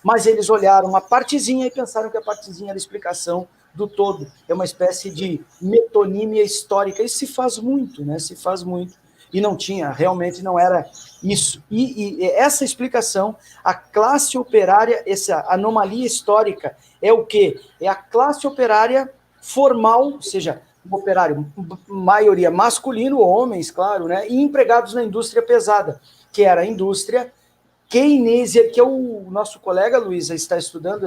Mas eles olharam uma partezinha e pensaram que a partezinha era a explicação do todo. É uma espécie de metonímia histórica. Isso se faz muito, né? Se faz muito. E não tinha, realmente não era isso. E essa explicação, a classe operária, essa anomalia histórica, é o quê? É a classe operária formal, ou seja, um operário, maioria masculino, homens, claro, né? E empregados na indústria pesada, que era a indústria keynesiana, que é o nosso colega Luiz está estudando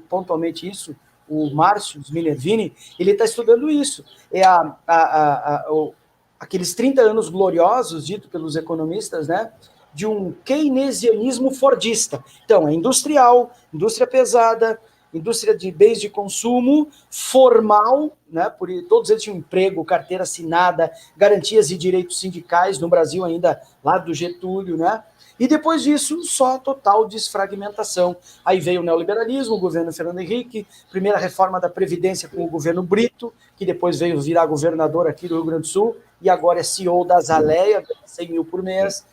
pontualmente isso, o Márcio Minervini, ele está estudando isso. É aqueles 30 anos gloriosos, dito pelos economistas, né, de um keynesianismo fordista. Então, é industrial, indústria pesada, indústria de bens de consumo, formal, né, todos eles tinham emprego, carteira assinada, garantias e direitos sindicais, no Brasil ainda, lá do Getúlio, né, e depois disso, só total desfragmentação. Aí veio o neoliberalismo, o governo Fernando Henrique, primeira reforma da Previdência com o governo Brito, que depois veio virar governador aqui do Rio Grande do Sul, e agora é CEO da Zaleia, 100 mil por mês.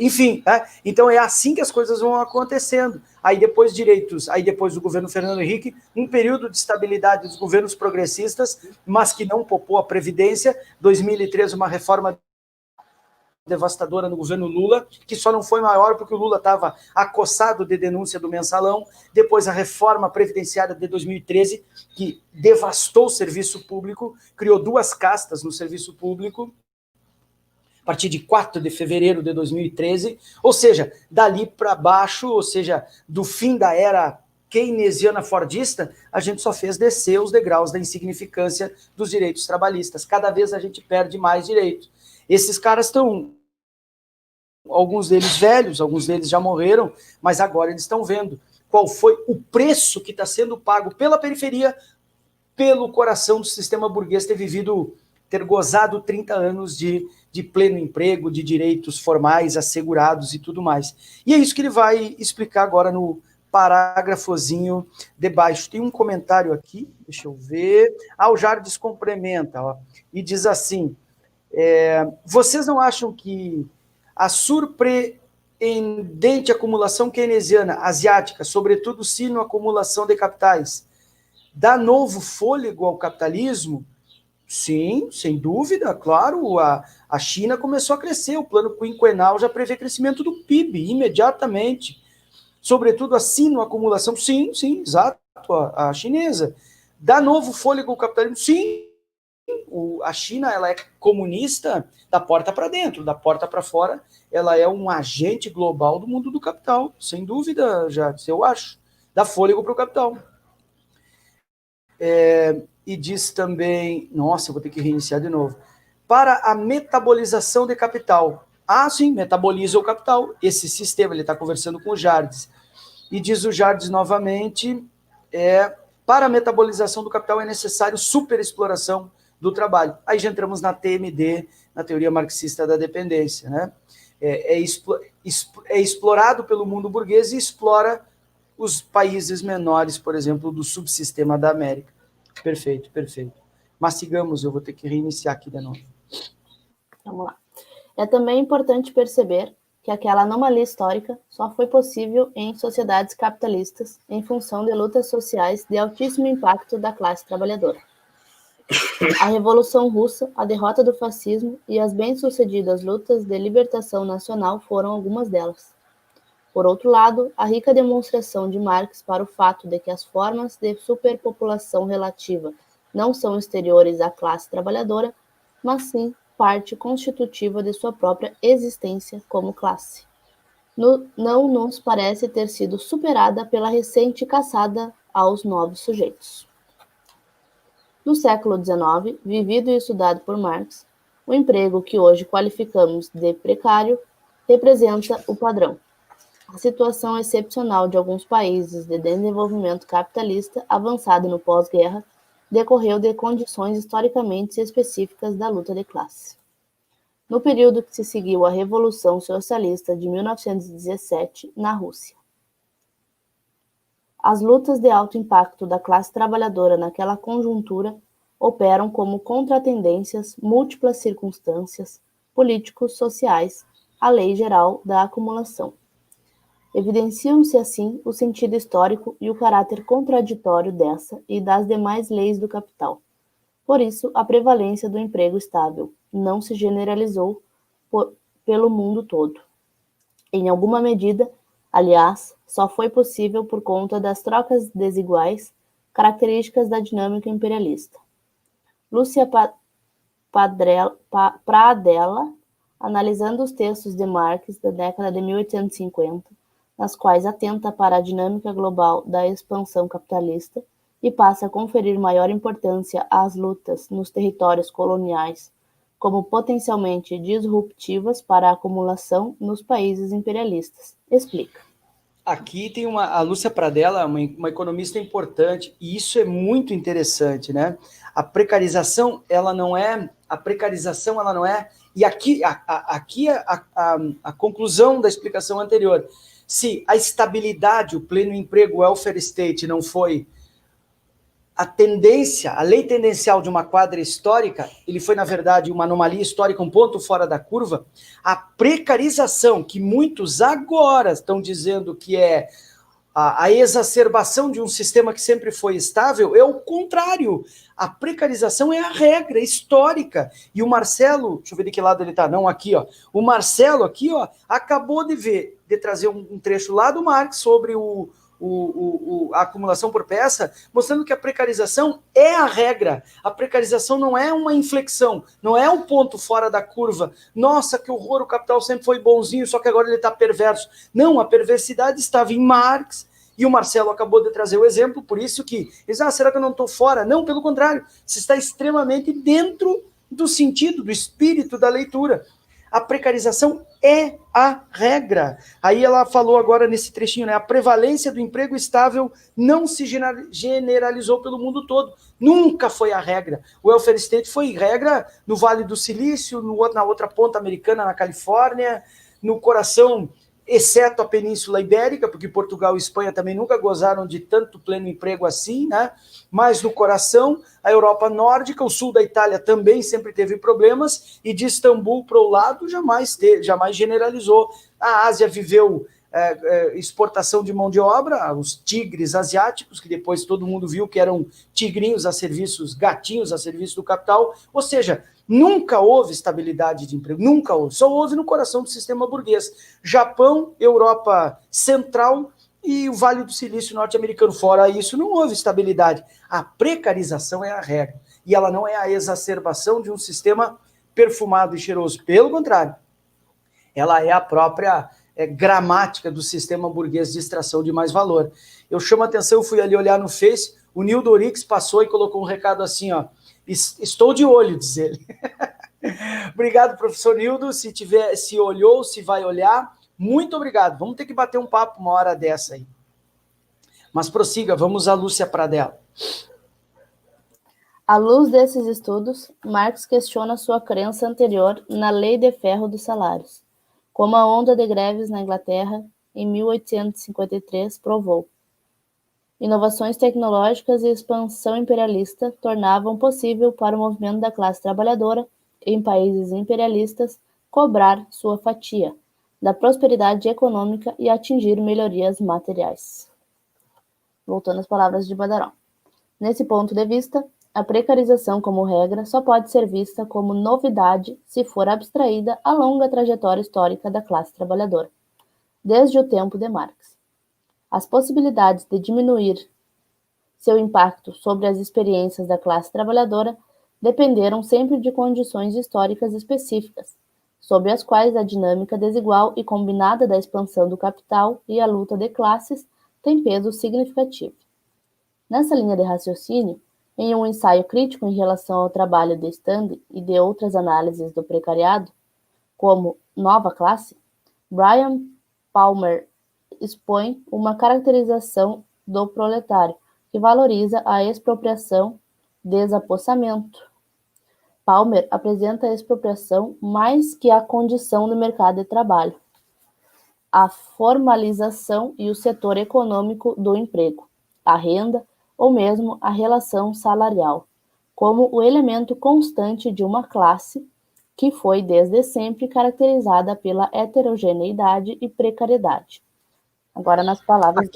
Enfim, então é assim que as coisas vão acontecendo. Aí depois direitos, aí depois do governo Fernando Henrique, um período de estabilidade dos governos progressistas, mas que não poupou a Previdência, 2013 uma reforma devastadora no governo Lula, que só não foi maior porque o Lula estava acossado de denúncia do mensalão, depois a reforma previdenciária de 2013, que devastou o serviço público, criou 2 castas no serviço público, a partir de 4 de fevereiro de 2013, ou seja, dali para baixo, ou seja, do fim da era keynesiana fordista, a gente só fez descer os degraus da insignificância dos direitos trabalhistas. Cada vez a gente perde mais direitos. Esses caras estão, alguns deles velhos, alguns deles já morreram, mas agora eles estão vendo qual foi o preço que está sendo pago pela periferia, pelo coração do sistema burguês ter gozado 30 anos de pleno emprego, de direitos formais assegurados e tudo mais. E é isso que ele vai explicar agora no parágrafozinho de baixo. Tem um comentário aqui, deixa eu ver. O Jardes complementa, e diz assim, vocês não acham que a surpreendente acumulação keynesiana asiática, sobretudo sino acumulação de capitais, dá novo fôlego ao capitalismo? Sim, sem dúvida, claro, a China começou a crescer, o plano quinquenal já prevê crescimento do PIB imediatamente, sobretudo a sino-acumulação, sim, exato, a chinesa. Dá novo fôlego ao capitalismo? Sim, a China ela é comunista da porta para dentro, da porta para fora, ela é um agente global do mundo do capital, sem dúvida, já, eu acho, dá fôlego para o capital. E diz também, nossa, eu vou ter que reiniciar de novo, para a metabolização de capital. Sim, metaboliza o capital, esse sistema, ele está conversando com o Jardes. E diz o Jardes novamente, para a metabolização do capital é necessário superexploração do trabalho. Aí já entramos na TMD, na teoria marxista da dependência, né? É explorado pelo mundo burguês e explora os países menores, por exemplo, do subsistema da América. Perfeito. Mas sigamos, eu vou ter que reiniciar aqui de novo. Vamos lá. É também importante perceber que aquela anomalia histórica só foi possível em sociedades capitalistas em função de lutas sociais de altíssimo impacto da classe trabalhadora. A Revolução Russa, a derrota do fascismo e as bem-sucedidas lutas de libertação nacional foram algumas delas. Por outro lado, a rica demonstração de Marx para o fato de que as formas de superpopulação relativa não são exteriores à classe trabalhadora, mas sim parte constitutiva de sua própria existência como classe. Não nos parece ter sido superada pela recente caçada aos novos sujeitos. No século XIX, vivido e estudado por Marx, o emprego que hoje qualificamos de precário representa o padrão. A situação excepcional de alguns países de desenvolvimento capitalista avançado no pós-guerra decorreu de condições historicamente específicas da luta de classe. No período que se seguiu à Revolução Socialista de 1917, na Rússia. As lutas de alto impacto da classe trabalhadora naquela conjuntura operam como contratendências múltiplas circunstâncias políticos, sociais, à lei geral da acumulação. Evidenciam-se assim o sentido histórico e o caráter contraditório dessa e das demais leis do capital. Por isso, a prevalência do emprego estável não se generalizou pelo mundo todo. Em alguma medida, aliás, só foi possível por conta das trocas desiguais, características da dinâmica imperialista. Lúcia Pradella, analisando os textos de Marx da década de 1850, nas quais atenta para a dinâmica global da expansão capitalista e passa a conferir maior importância às lutas nos territórios coloniais como potencialmente disruptivas para a acumulação nos países imperialistas. Explica. Aqui tem a Lúcia Pradella, uma economista importante, e isso é muito interessante, né? A precarização, ela não é, e aqui a conclusão da explicação anterior, se a estabilidade, o pleno emprego, o welfare state não foi a tendência, a lei tendencial de uma quadra histórica, ele foi, na verdade, uma anomalia histórica, um ponto fora da curva, a precarização, que muitos agora estão dizendo que é a exacerbação de um sistema que sempre foi estável, é o contrário. A precarização é a regra histórica. E o Marcelo, deixa eu ver de que lado ele está, não, aqui, ó. O Marcelo aqui, ó, acabou de trazer um trecho lá do Marx sobre a acumulação por peça, mostrando que a precarização é a regra. A precarização não é uma inflexão, não é um ponto fora da curva. Nossa, que horror, o capital sempre foi bonzinho, só que agora ele está perverso. Não, a perversidade estava em Marx, e o Marcelo acabou de trazer o exemplo, por isso que, será que eu não estou fora? Não, pelo contrário, você está extremamente dentro do sentido, do espírito da leitura. A precarização é a regra. Aí ela falou agora nesse trechinho, né? A prevalência do emprego estável não se generalizou pelo mundo todo. Nunca foi a regra. O welfare state foi regra no Vale do Silício, na outra ponta americana, na Califórnia, no coração, exceto a Península Ibérica, porque Portugal e Espanha também nunca gozaram de tanto pleno emprego assim, né? Mas no coração, a Europa nórdica, o sul da Itália também sempre teve problemas, e de Istambul para o lado jamais generalizou. A Ásia viveu exportação de mão de obra, os tigres asiáticos, que depois todo mundo viu que eram tigrinhos a serviços, gatinhos a serviço do capital, ou seja, nunca houve estabilidade de emprego, nunca houve, só houve no coração do sistema burguês. Japão, Europa Central e o Vale do Silício norte-americano. Fora isso, não houve estabilidade. A precarização é a regra, e ela não é a exacerbação de um sistema perfumado e cheiroso. Pelo contrário, ela é a própria gramática do sistema burguês de extração de mais valor. Eu chamo a atenção, eu fui ali olhar no Face, o Nildo Orix passou e colocou um recado assim, ó, estou de olho, diz ele. Obrigado, professor Nildo, se olhou, se vai olhar, muito obrigado. Vamos ter que bater um papo uma hora dessa aí. Mas prossiga, vamos à Lúcia Pradella. À luz desses estudos, Marx questiona sua crença anterior na lei de ferro dos salários, como a onda de greves na Inglaterra, em 1853, provou. Inovações tecnológicas e expansão imperialista tornavam possível para o movimento da classe trabalhadora, em países imperialistas, cobrar sua fatia da prosperidade econômica e atingir melhorias materiais. Voltando às palavras de Badaró. Nesse ponto de vista, a precarização como regra só pode ser vista como novidade se for abstraída a longa trajetória histórica da classe trabalhadora, desde o tempo de Marx. As possibilidades de diminuir seu impacto sobre as experiências da classe trabalhadora dependeram sempre de condições históricas específicas, sob as quais a dinâmica desigual e combinada da expansão do capital e a luta de classes tem peso significativo. Nessa linha de raciocínio, em um ensaio crítico em relação ao trabalho de Stanley e de outras análises do precariado, como Nova Classe, Brian Palmer expõe uma caracterização do proletário que valoriza a expropriação, desapossamento. Palmer apresenta a expropriação mais que a condição do mercado de trabalho, a formalização e o setor econômico do emprego, a renda ou mesmo a relação salarial, como o elemento constante de uma classe que foi desde sempre caracterizada pela heterogeneidade e precariedade. Agora, nas palavras...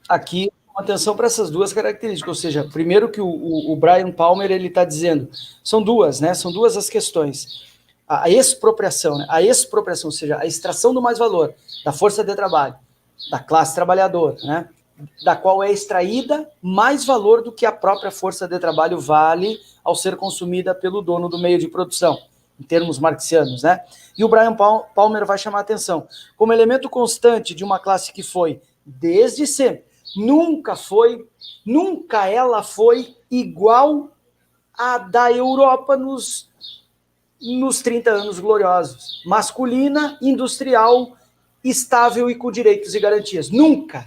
Aqui atenção para essas duas características, ou seja, primeiro que o Brian Palmer ele está dizendo, são duas, né? São duas as questões. A expropriação, né? A expropriação, ou seja, a extração do mais-valor da força de trabalho, da classe trabalhadora, né? Da qual é extraída mais valor do que a própria força de trabalho vale ao ser consumida pelo dono do meio de produção, em termos marxianos, né? E o Brian Palmer vai chamar a atenção como elemento constante de uma classe que foi, desde sempre, nunca ela foi igual à da Europa nos 30 anos gloriosos. Masculina, industrial, estável e com direitos e garantias. Nunca.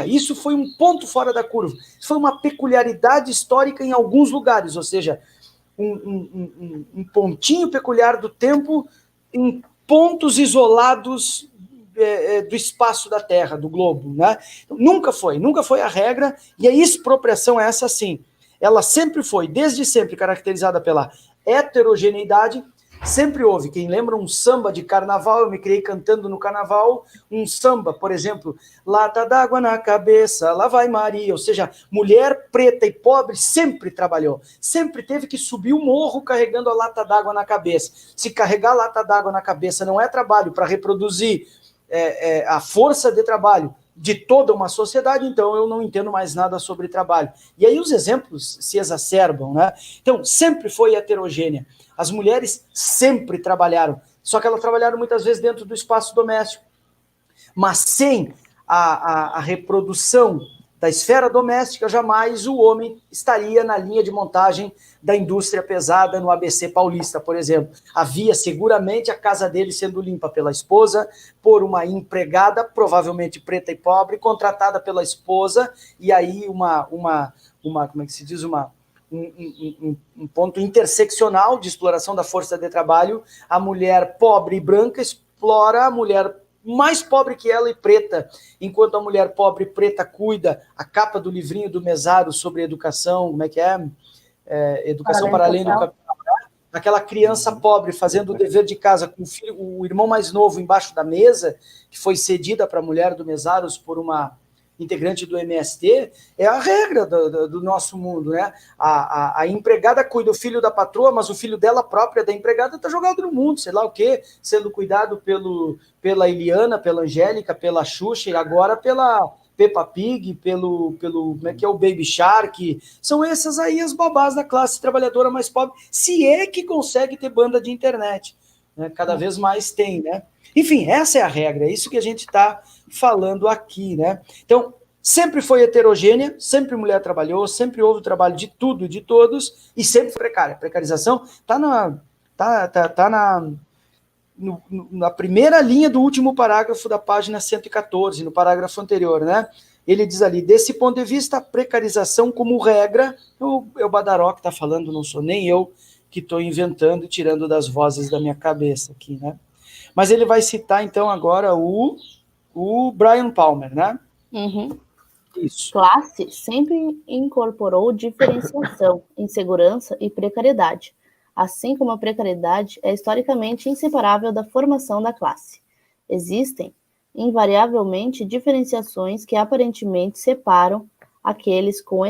Isso foi um ponto fora da curva. Isso foi uma peculiaridade histórica em alguns lugares, ou seja, um pontinho peculiar do tempo em pontos isolados do espaço da Terra, do globo, né? Nunca foi a regra, e a expropriação é essa sim. Ela sempre foi, desde sempre, caracterizada pela heterogeneidade. Sempre houve, quem lembra um samba de carnaval, eu me criei cantando no carnaval, um samba, por exemplo, lata d'água na cabeça, lá vai Maria, ou seja, mulher preta e pobre sempre trabalhou, sempre teve que subir o morro carregando a lata d'água na cabeça. Se carregar a lata d'água na cabeça não é trabalho para reproduzir a força de trabalho de toda uma sociedade, então eu não entendo mais nada sobre trabalho. E aí os exemplos se exacerbam, né? Então, sempre foi heterogênea. As mulheres sempre trabalharam, só que elas trabalharam muitas vezes dentro do espaço doméstico. Mas sem a reprodução da esfera doméstica, jamais o homem estaria na linha de montagem da indústria pesada no ABC paulista, por exemplo. Havia seguramente a casa dele sendo limpa pela esposa, por uma empregada, provavelmente preta e pobre, contratada pela esposa, e aí como é que se diz, um ponto interseccional de exploração da força de trabalho. A mulher pobre e branca explora a mulher mais pobre que ela e preta, enquanto a mulher pobre e preta cuida, a capa do livrinho do Mesário sobre educação, como é que é? Educação para além do capital. Aquela criança pobre fazendo o dever de casa com o irmão mais novo embaixo da mesa, que foi cedida para a mulher do Mesários por uma integrante do MST, é a regra do nosso mundo, né? A empregada cuida do filho da patroa, mas o filho dela própria, da empregada, está jogado no mundo, sei lá o quê, sendo cuidado pela Eliana, pela Angélica, pela Xuxa e agora pela Peppa Pig, pelo como é que é, o Baby Shark. São essas aí as babás da classe trabalhadora mais pobre, se é que consegue ter banda de internet, né? Cada vez mais tem, né? Enfim, essa é a regra, é isso que a gente está falando aqui, né? Então, sempre foi heterogênea, sempre mulher trabalhou, sempre houve o trabalho de tudo e de todos, e sempre precária. A precarização está na primeira linha do último parágrafo da página 114, no parágrafo anterior, né? Ele diz ali, desse ponto de vista, a precarização como regra, é o Badaró que está falando, não sou nem eu que estou inventando e tirando das vozes da minha cabeça aqui, né? Mas ele vai citar, então, agora o Brian Palmer, né? Uhum. Isso. Classe sempre incorporou diferenciação, insegurança e precariedade, assim como a precariedade é historicamente inseparável da formação da classe. Existem, invariavelmente, diferenciações que aparentemente separam aqueles com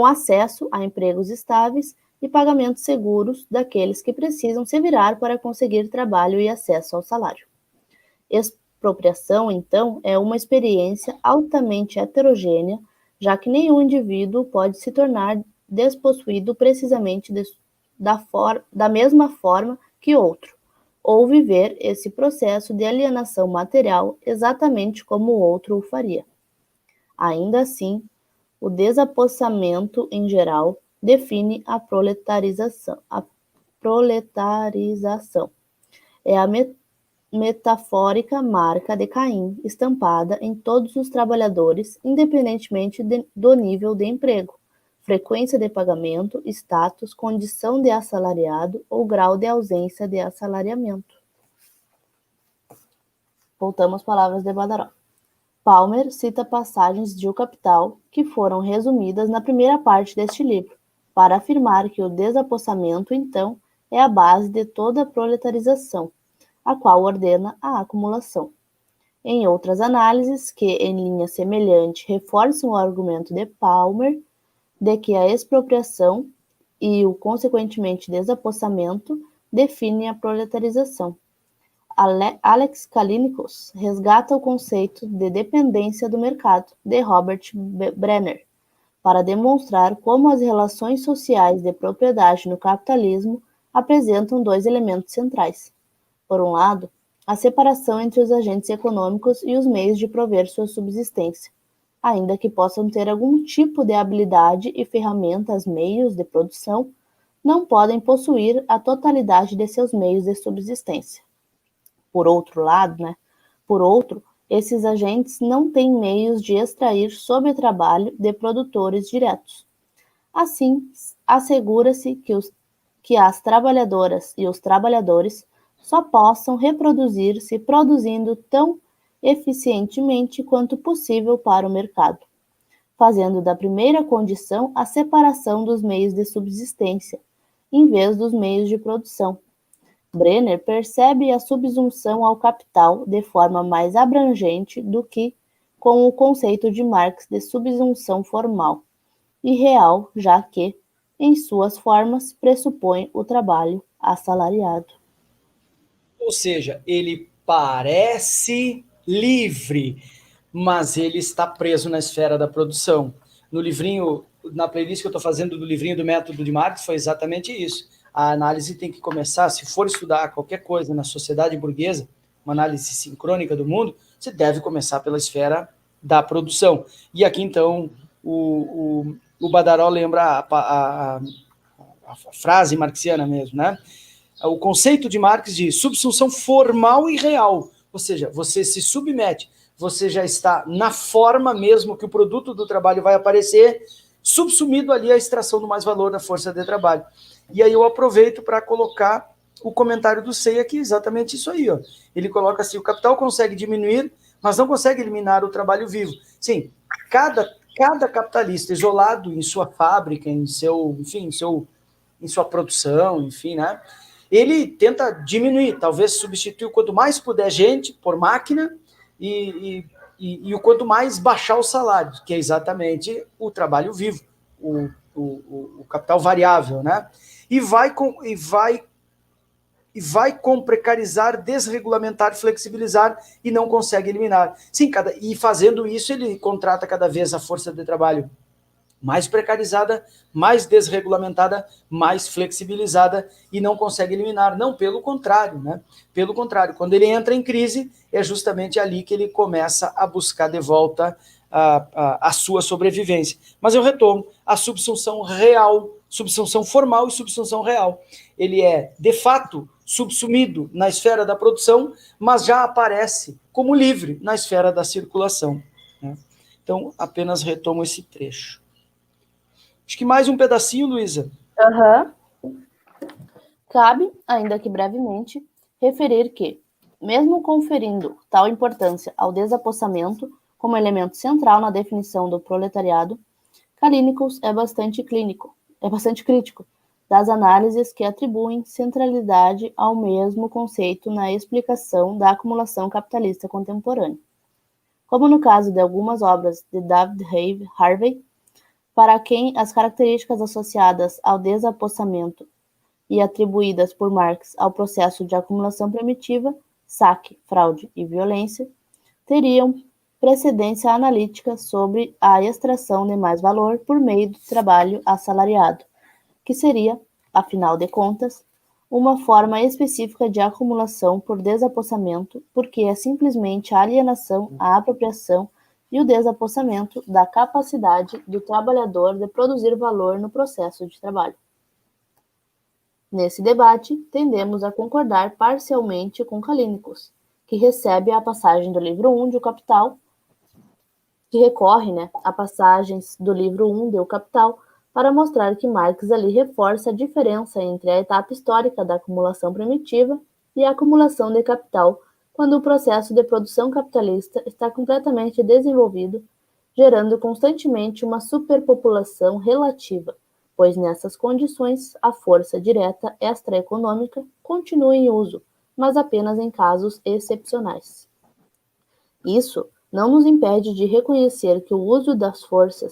acesso a empregos estáveis e pagamentos seguros daqueles que precisam se virar para conseguir trabalho e acesso ao salário. Expropriação, então, é uma experiência altamente heterogênea, já que nenhum indivíduo pode se tornar despossuído precisamente da mesma forma que outro, ou viver esse processo de alienação material exatamente como o outro o faria. Ainda assim, o desapossamento em geral define a proletarização. A proletarização é a metafórica marca de Caim estampada em todos os trabalhadores, independentemente do nível de emprego, frequência de pagamento, status, condição de assalariado ou grau de ausência de assalariamento. Voltamos às palavras de Badaró. Palmer cita passagens de O Capital que foram resumidas na primeira parte deste livro, para afirmar que o desapossamento, então, é a base de toda a proletarização, a qual ordena a acumulação. Em outras análises, que, em linha semelhante, reforçam o argumento de Palmer de que a expropriação e o, consequentemente, desapossamento definem a proletarização. Alex Callinicos resgata o conceito de dependência do mercado, de Robert Brenner, para demonstrar como as relações sociais de propriedade no capitalismo apresentam dois elementos centrais. Por um lado, a separação entre os agentes econômicos e os meios de prover sua subsistência, ainda que possam ter algum tipo de habilidade e ferramentas, meios de produção, não podem possuir a totalidade de seus meios de subsistência. Por outro, esses agentes não têm meios de extrair sobretrabalho de produtores diretos. Assim, assegura-se que as trabalhadoras e os trabalhadores só possam reproduzir-se produzindo tão eficientemente quanto possível para o mercado, fazendo da primeira condição a separação dos meios de subsistência, em vez dos meios de produção. Brenner percebe a subsunção ao capital de forma mais abrangente do que com o conceito de Marx de subsunção formal e real, já que, em suas formas, pressupõe o trabalho assalariado. Ou seja, ele parece livre, mas ele está preso na esfera da produção. No livrinho, na playlist que eu estou fazendo do livrinho do método de Marx, foi exatamente isso. A análise tem que começar, se for estudar qualquer coisa na sociedade burguesa, uma análise sincrônica do mundo, você deve começar pela esfera da produção. E aqui, então, o Badaró lembra a frase marxiana mesmo, né? O conceito de Marx de subsunção formal e real, ou seja, você se submete, você já está na forma mesmo que o produto do trabalho vai aparecer, subsumido ali a extração do mais-valor da força de trabalho. E aí eu aproveito para colocar o comentário do Sei aqui, exatamente isso aí. Ó. Ele coloca assim, o capital consegue diminuir, mas não consegue eliminar o trabalho vivo. Sim, cada capitalista isolado em sua fábrica, em sua produção, enfim, né? Ele tenta diminuir, talvez substituir o quanto mais puder gente por máquina e o quanto mais baixar o salário, que é exatamente o trabalho vivo, o capital variável, né? E vai com precarizar, desregulamentar, flexibilizar e não consegue eliminar. Sim, e fazendo isso ele contrata cada vez a força de trabalho mais precarizada, mais desregulamentada, mais flexibilizada e não consegue eliminar. Não, pelo contrário, né? Pelo contrário, quando ele entra em crise, é justamente ali que ele começa a buscar de volta a sua sobrevivência. Mas eu retomo, a subsunção real, subsunção formal e subsunção real. Ele é, de fato, subsumido na esfera da produção, mas já aparece como livre na esfera da circulação. Né? Então, apenas retomo esse trecho. Acho que mais um pedacinho, Luísa. Cabe, ainda que brevemente, referir que, mesmo conferindo tal importância ao desapossamento como elemento central na definição do proletariado, Callinicos é bastante crítico das análises que atribuem centralidade ao mesmo conceito na explicação da acumulação capitalista contemporânea. Como no caso de algumas obras de David Harvey, para quem as características associadas ao desapossamento e atribuídas por Marx ao processo de acumulação primitiva, saque, fraude e violência, teriam precedência analítica sobre a extração de mais valor por meio do trabalho assalariado, que seria, afinal de contas, uma forma específica de acumulação por desapossamento, porque é simplesmente a alienação, a apropriação e o desapossamento da capacidade do trabalhador de produzir valor no processo de trabalho. Nesse debate, tendemos a concordar parcialmente com Calínicos, que recebe a passagem do livro 1 de O Capital, que recorre a passagens do livro 1 de O Capital, para mostrar que Marx ali reforça a diferença entre a etapa histórica da acumulação primitiva e a acumulação de capital, quando o processo de produção capitalista está completamente desenvolvido, gerando constantemente uma superpopulação relativa, pois nessas condições a força direta extraeconômica continua em uso, mas apenas em casos excepcionais. Isso não nos impede de reconhecer que o uso da força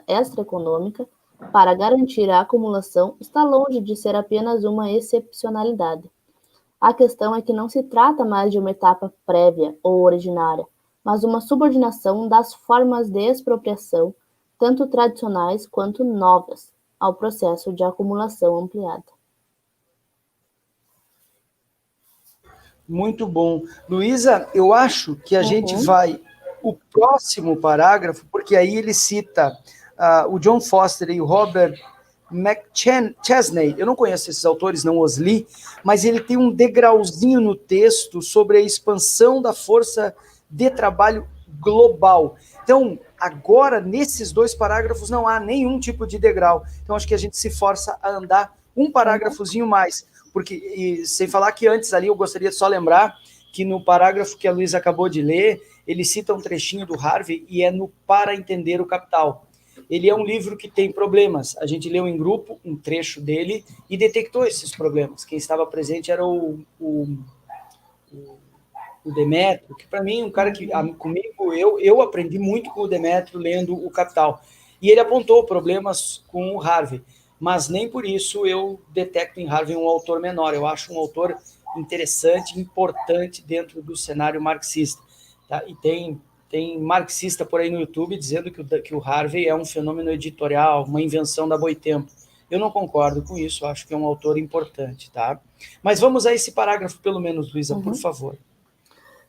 extraeconômica para garantir a acumulação está longe de ser apenas uma excepcionalidade. A questão é que não se trata mais de uma etapa prévia ou originária, mas uma subordinação das formas de expropriação, tanto tradicionais quanto novas, ao processo de acumulação ampliada. Muito bom. Luísa, eu acho que a gente vai... O próximo parágrafo, porque aí ele cita o John Foster e o Robert McChesney. Eu não conheço esses autores, não os li, mas ele tem um degrauzinho no texto sobre a expansão da força de trabalho global. Então, agora, nesses 2 parágrafos, não há nenhum tipo de degrau. Então, acho que a gente se força a andar um parágrafozinho mais. Porque, e sem falar que antes ali, eu gostaria de só lembrar que no parágrafo que a Luísa acabou de ler, ele cita um trechinho do Harvey e é no Para Entender o Capital. Ele é um livro que tem problemas. A gente leu em grupo um trecho dele e detectou esses problemas. Quem estava presente era o Demétrio, que para mim, um cara que comigo, eu aprendi muito com o Demétrio lendo o Capital. E ele apontou problemas com o Harvey, mas nem por isso eu detecto em Harvey um autor menor. Eu acho um autor interessante, importante dentro do cenário marxista. Tá? E tem marxista por aí no YouTube dizendo que o Harvey é um fenômeno editorial, uma invenção da Boitempo. Eu não concordo com isso, acho que é um autor importante. Tá? Mas vamos a esse parágrafo, pelo menos, Luísa, por favor.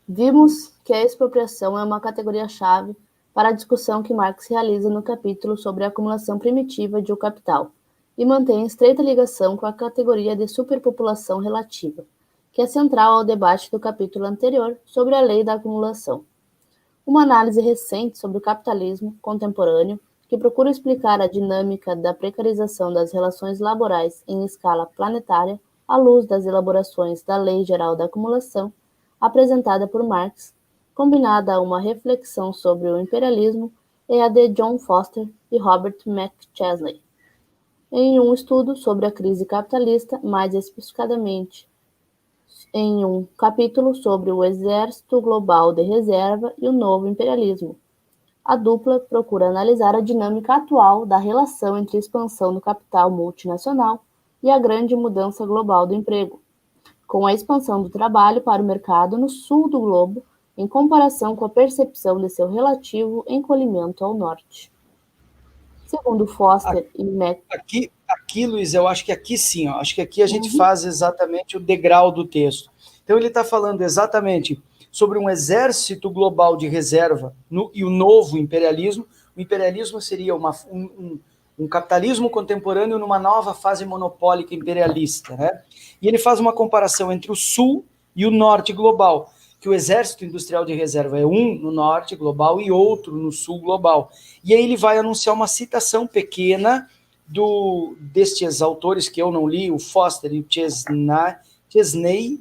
Vimos que a expropriação é uma categoria-chave para a discussão que Marx realiza no capítulo sobre a acumulação primitiva de O Capital, e mantém estreita ligação com a categoria de superpopulação relativa, que é central ao debate do capítulo anterior sobre a lei da acumulação. Uma análise recente sobre o capitalismo contemporâneo, que procura explicar a dinâmica da precarização das relações laborais em escala planetária à luz das elaborações da Lei Geral da Acumulação, apresentada por Marx, combinada a uma reflexão sobre o imperialismo, é a de John Foster e Robert McChesney. Em um estudo sobre a crise capitalista, mais especificadamente em um capítulo sobre o exército global de reserva e o novo imperialismo. A dupla procura analisar a dinâmica atual da relação entre a expansão do capital multinacional e a grande mudança global do emprego, com a expansão do trabalho para o mercado no sul do globo, em comparação com a percepção de seu relativo encolhimento ao norte. Segundo Foster e Mac... Aqui, Luiz, eu acho que aqui sim, acho que aqui a gente faz exatamente o degrau do texto. Então ele está falando exatamente sobre um exército global de reserva e o novo imperialismo. O imperialismo seria um capitalismo contemporâneo numa nova fase monopólica imperialista, né? E ele faz uma comparação entre o sul e o norte global, que o exército industrial de reserva é um no norte global e outro no sul global. E aí ele vai anunciar uma citação pequena destes autores que eu não li, o Foster e o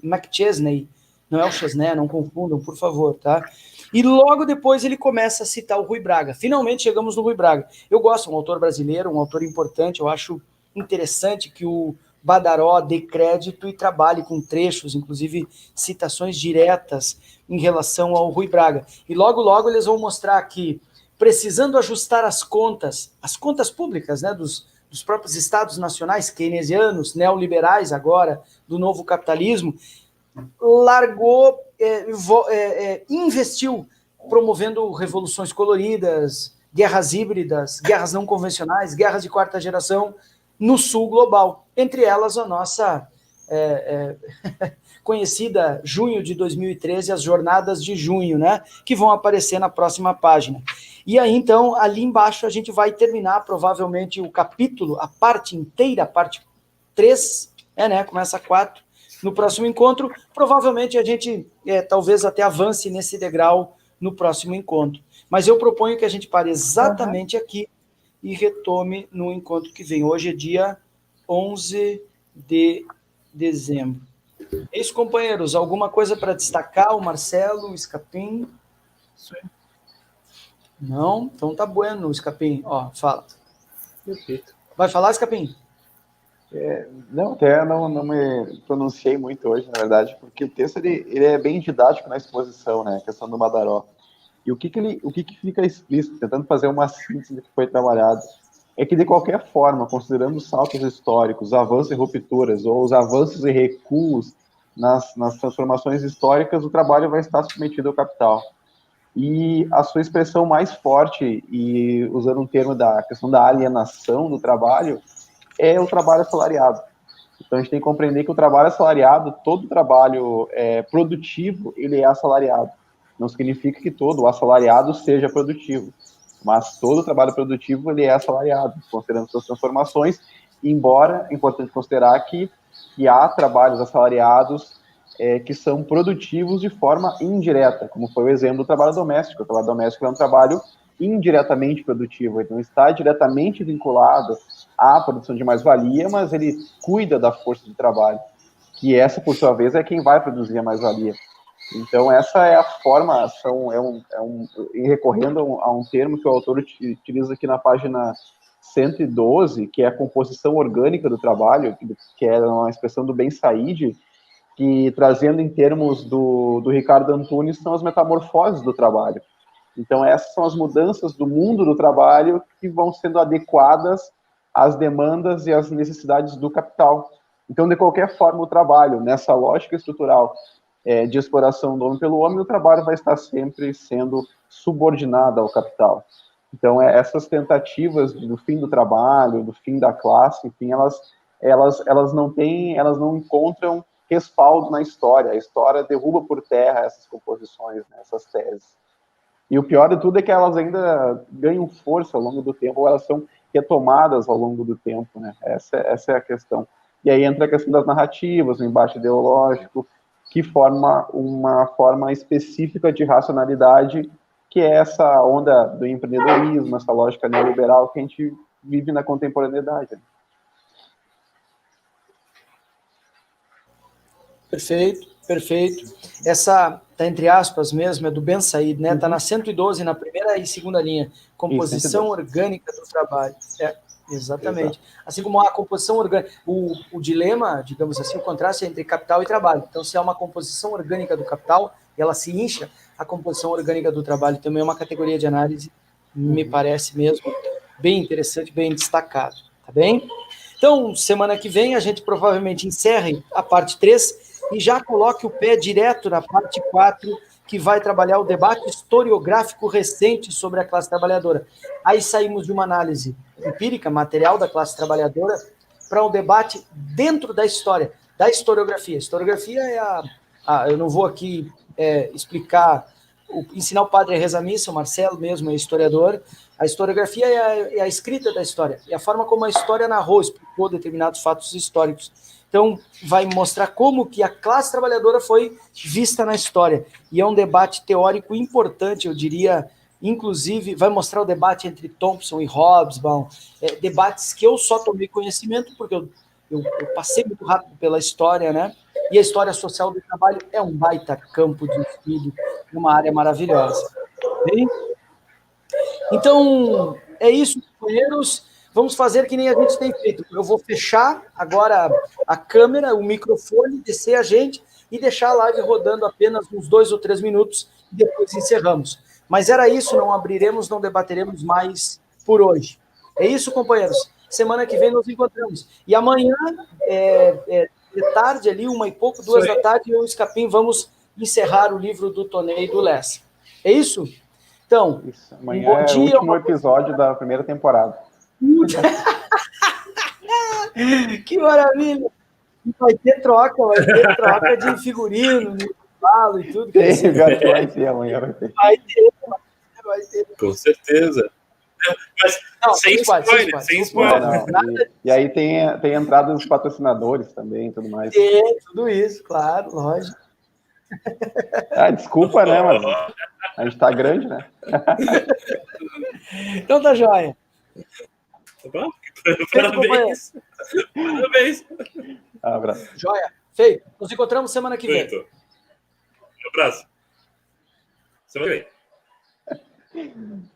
McChesney, não é o Chesney, não confundam, por favor, tá? E logo depois ele começa a citar o Rui Braga. Finalmente chegamos no Rui Braga. Eu gosto, um autor brasileiro, um autor importante, eu acho interessante que o Badaró dê crédito e trabalhe com trechos, inclusive citações diretas em relação ao Rui Braga. E logo, logo eles vão mostrar que, precisando ajustar as contas públicas, né, dos próprios estados nacionais keynesianos, neoliberais agora, do novo capitalismo, largou investiu promovendo revoluções coloridas, guerras híbridas, guerras não convencionais, guerras de quarta geração no sul global. Entre elas, a nossa conhecida junho de 2013, as jornadas de junho, né? Que vão aparecer na próxima página. E aí, então, ali embaixo a gente vai terminar provavelmente o capítulo, a parte inteira, a parte 3, né? Começa a 4. No próximo encontro, provavelmente a gente talvez até avance nesse degrau no próximo encontro. Mas eu proponho que a gente pare exatamente aqui e retome no encontro que vem. Hoje é dia 11 de dezembro. É isso, companheiros. Alguma coisa para destacar? O Marcelo, o Escapim? Não? Então tá bueno, Escapim. Ó, fala. Perfeito. Vai falar, Escapim? Não, até não me pronunciei muito hoje, na verdade, porque o texto ele é bem didático na exposição, né? A questão do Madaró. E o que fica explícito, tentando fazer uma síntese do que foi trabalhado, é que, de qualquer forma, considerando os saltos históricos, avanços e rupturas, ou os avanços e recuos nas transformações históricas, o trabalho vai estar submetido ao capital. E a sua expressão mais forte, e usando um termo da questão da alienação do trabalho, é o trabalho assalariado. Então, a gente tem que compreender que o trabalho assalariado, todo trabalho produtivo, ele é assalariado. Não significa que todo o assalariado seja produtivo, mas todo trabalho produtivo, ele é assalariado, considerando suas transformações, embora é importante considerar que há trabalhos assalariados que são produtivos de forma indireta, como foi o exemplo do trabalho doméstico. O trabalho doméstico é um trabalho indiretamente produtivo, ele não está diretamente vinculado à produção de mais-valia, mas ele cuida da força de trabalho, que essa, por sua vez, é quem vai produzir a mais-valia. Então, essa é a forma, recorrendo a um termo que o autor utiliza aqui na página 112, que é a composição orgânica do trabalho, que é uma expressão do Ben Said, que, trazendo em termos do Ricardo Antunes, são as metamorfoses do trabalho. Então, essas são as mudanças do mundo do trabalho que vão sendo adequadas às demandas e às necessidades do capital. Então, de qualquer forma, o trabalho, nessa lógica estrutural de exploração do homem pelo homem, o trabalho vai estar sempre sendo subordinado ao capital. Então, essas tentativas do fim do trabalho, do fim da classe, enfim, elas não encontram respaldo na história. A história derruba por terra essas composições, né, essas teses. E o pior de tudo é que elas ainda ganham força ao longo do tempo, ou elas são retomadas ao longo do tempo, né? Essa é a questão. E aí entra a questão das narrativas, o embate ideológico, que forma uma forma específica de racionalidade, que é essa onda do empreendedorismo, essa lógica neoliberal que a gente vive na contemporaneidade. Perfeito, perfeito. Essa, tá entre aspas mesmo, é do Ben Said, né? Tá na 112, na primeira e segunda linha. Composição orgânica do trabalho. Exatamente. Exato. Assim como a composição orgânica, o dilema, digamos assim, o contraste entre capital e trabalho. Então, se há uma composição orgânica do capital, ela se incha, a composição orgânica do trabalho também é uma categoria de análise, me parece mesmo, bem interessante, bem destacado, tá bem? Então, semana que vem, a gente provavelmente encerre a parte 3 e já coloque o pé direto na parte 4, que vai trabalhar o debate historiográfico recente sobre a classe trabalhadora. Aí saímos de uma análise empírica, material da classe trabalhadora, para um debate dentro da história, da historiografia. Historiografia é eu não vou aqui explicar, ensinar o padre a rezar a missa, o Marcelo mesmo é historiador. A historiografia é a escrita da história, é a forma como a história narrou, explicou determinados fatos históricos. Então, vai mostrar como que a classe trabalhadora foi vista na história. E é um debate teórico importante, eu diria, inclusive, vai mostrar o debate entre Thompson e Hobsbawm, debates que eu só tomei conhecimento, porque eu passei muito rápido pela história, né? E a história social do trabalho é um baita campo de estudo, uma área maravilhosa. Bem? Então, é isso, companheiros. Vamos fazer que nem a gente tem feito. Eu vou fechar agora a câmera, o microfone, descer a gente e deixar a live rodando apenas uns 2 ou 3 minutos e depois encerramos. Mas era isso, não abriremos, não debateremos mais por hoje. É isso, companheiros. Semana que vem nos encontramos. E amanhã, de tarde ali, 1 e pouco, 2 da tarde, eu e o Escapim vamos encerrar o livro do Tonei e do Lessa. É isso? Então, Isso. Amanhã bom é o dia, último episódio da primeira temporada. que maravilha! Vai ter troca de figurino, no falo e tudo. Tem, pior que vai ter amanhã, vai ter. Vai ter. Com certeza. Mas Não, sem spoiler, sem spoiler. Não, e aí tem a entrada dos patrocinadores também e tudo mais. Tem tudo isso, claro, lógico. Desculpa, né, mas a gente tá grande, né? Então tá joia. Tá bom? Parabéns. Parabéns. Abraço. Joia. Feito. Nos encontramos semana que vem. Feito. Um abraço. Semana que vem.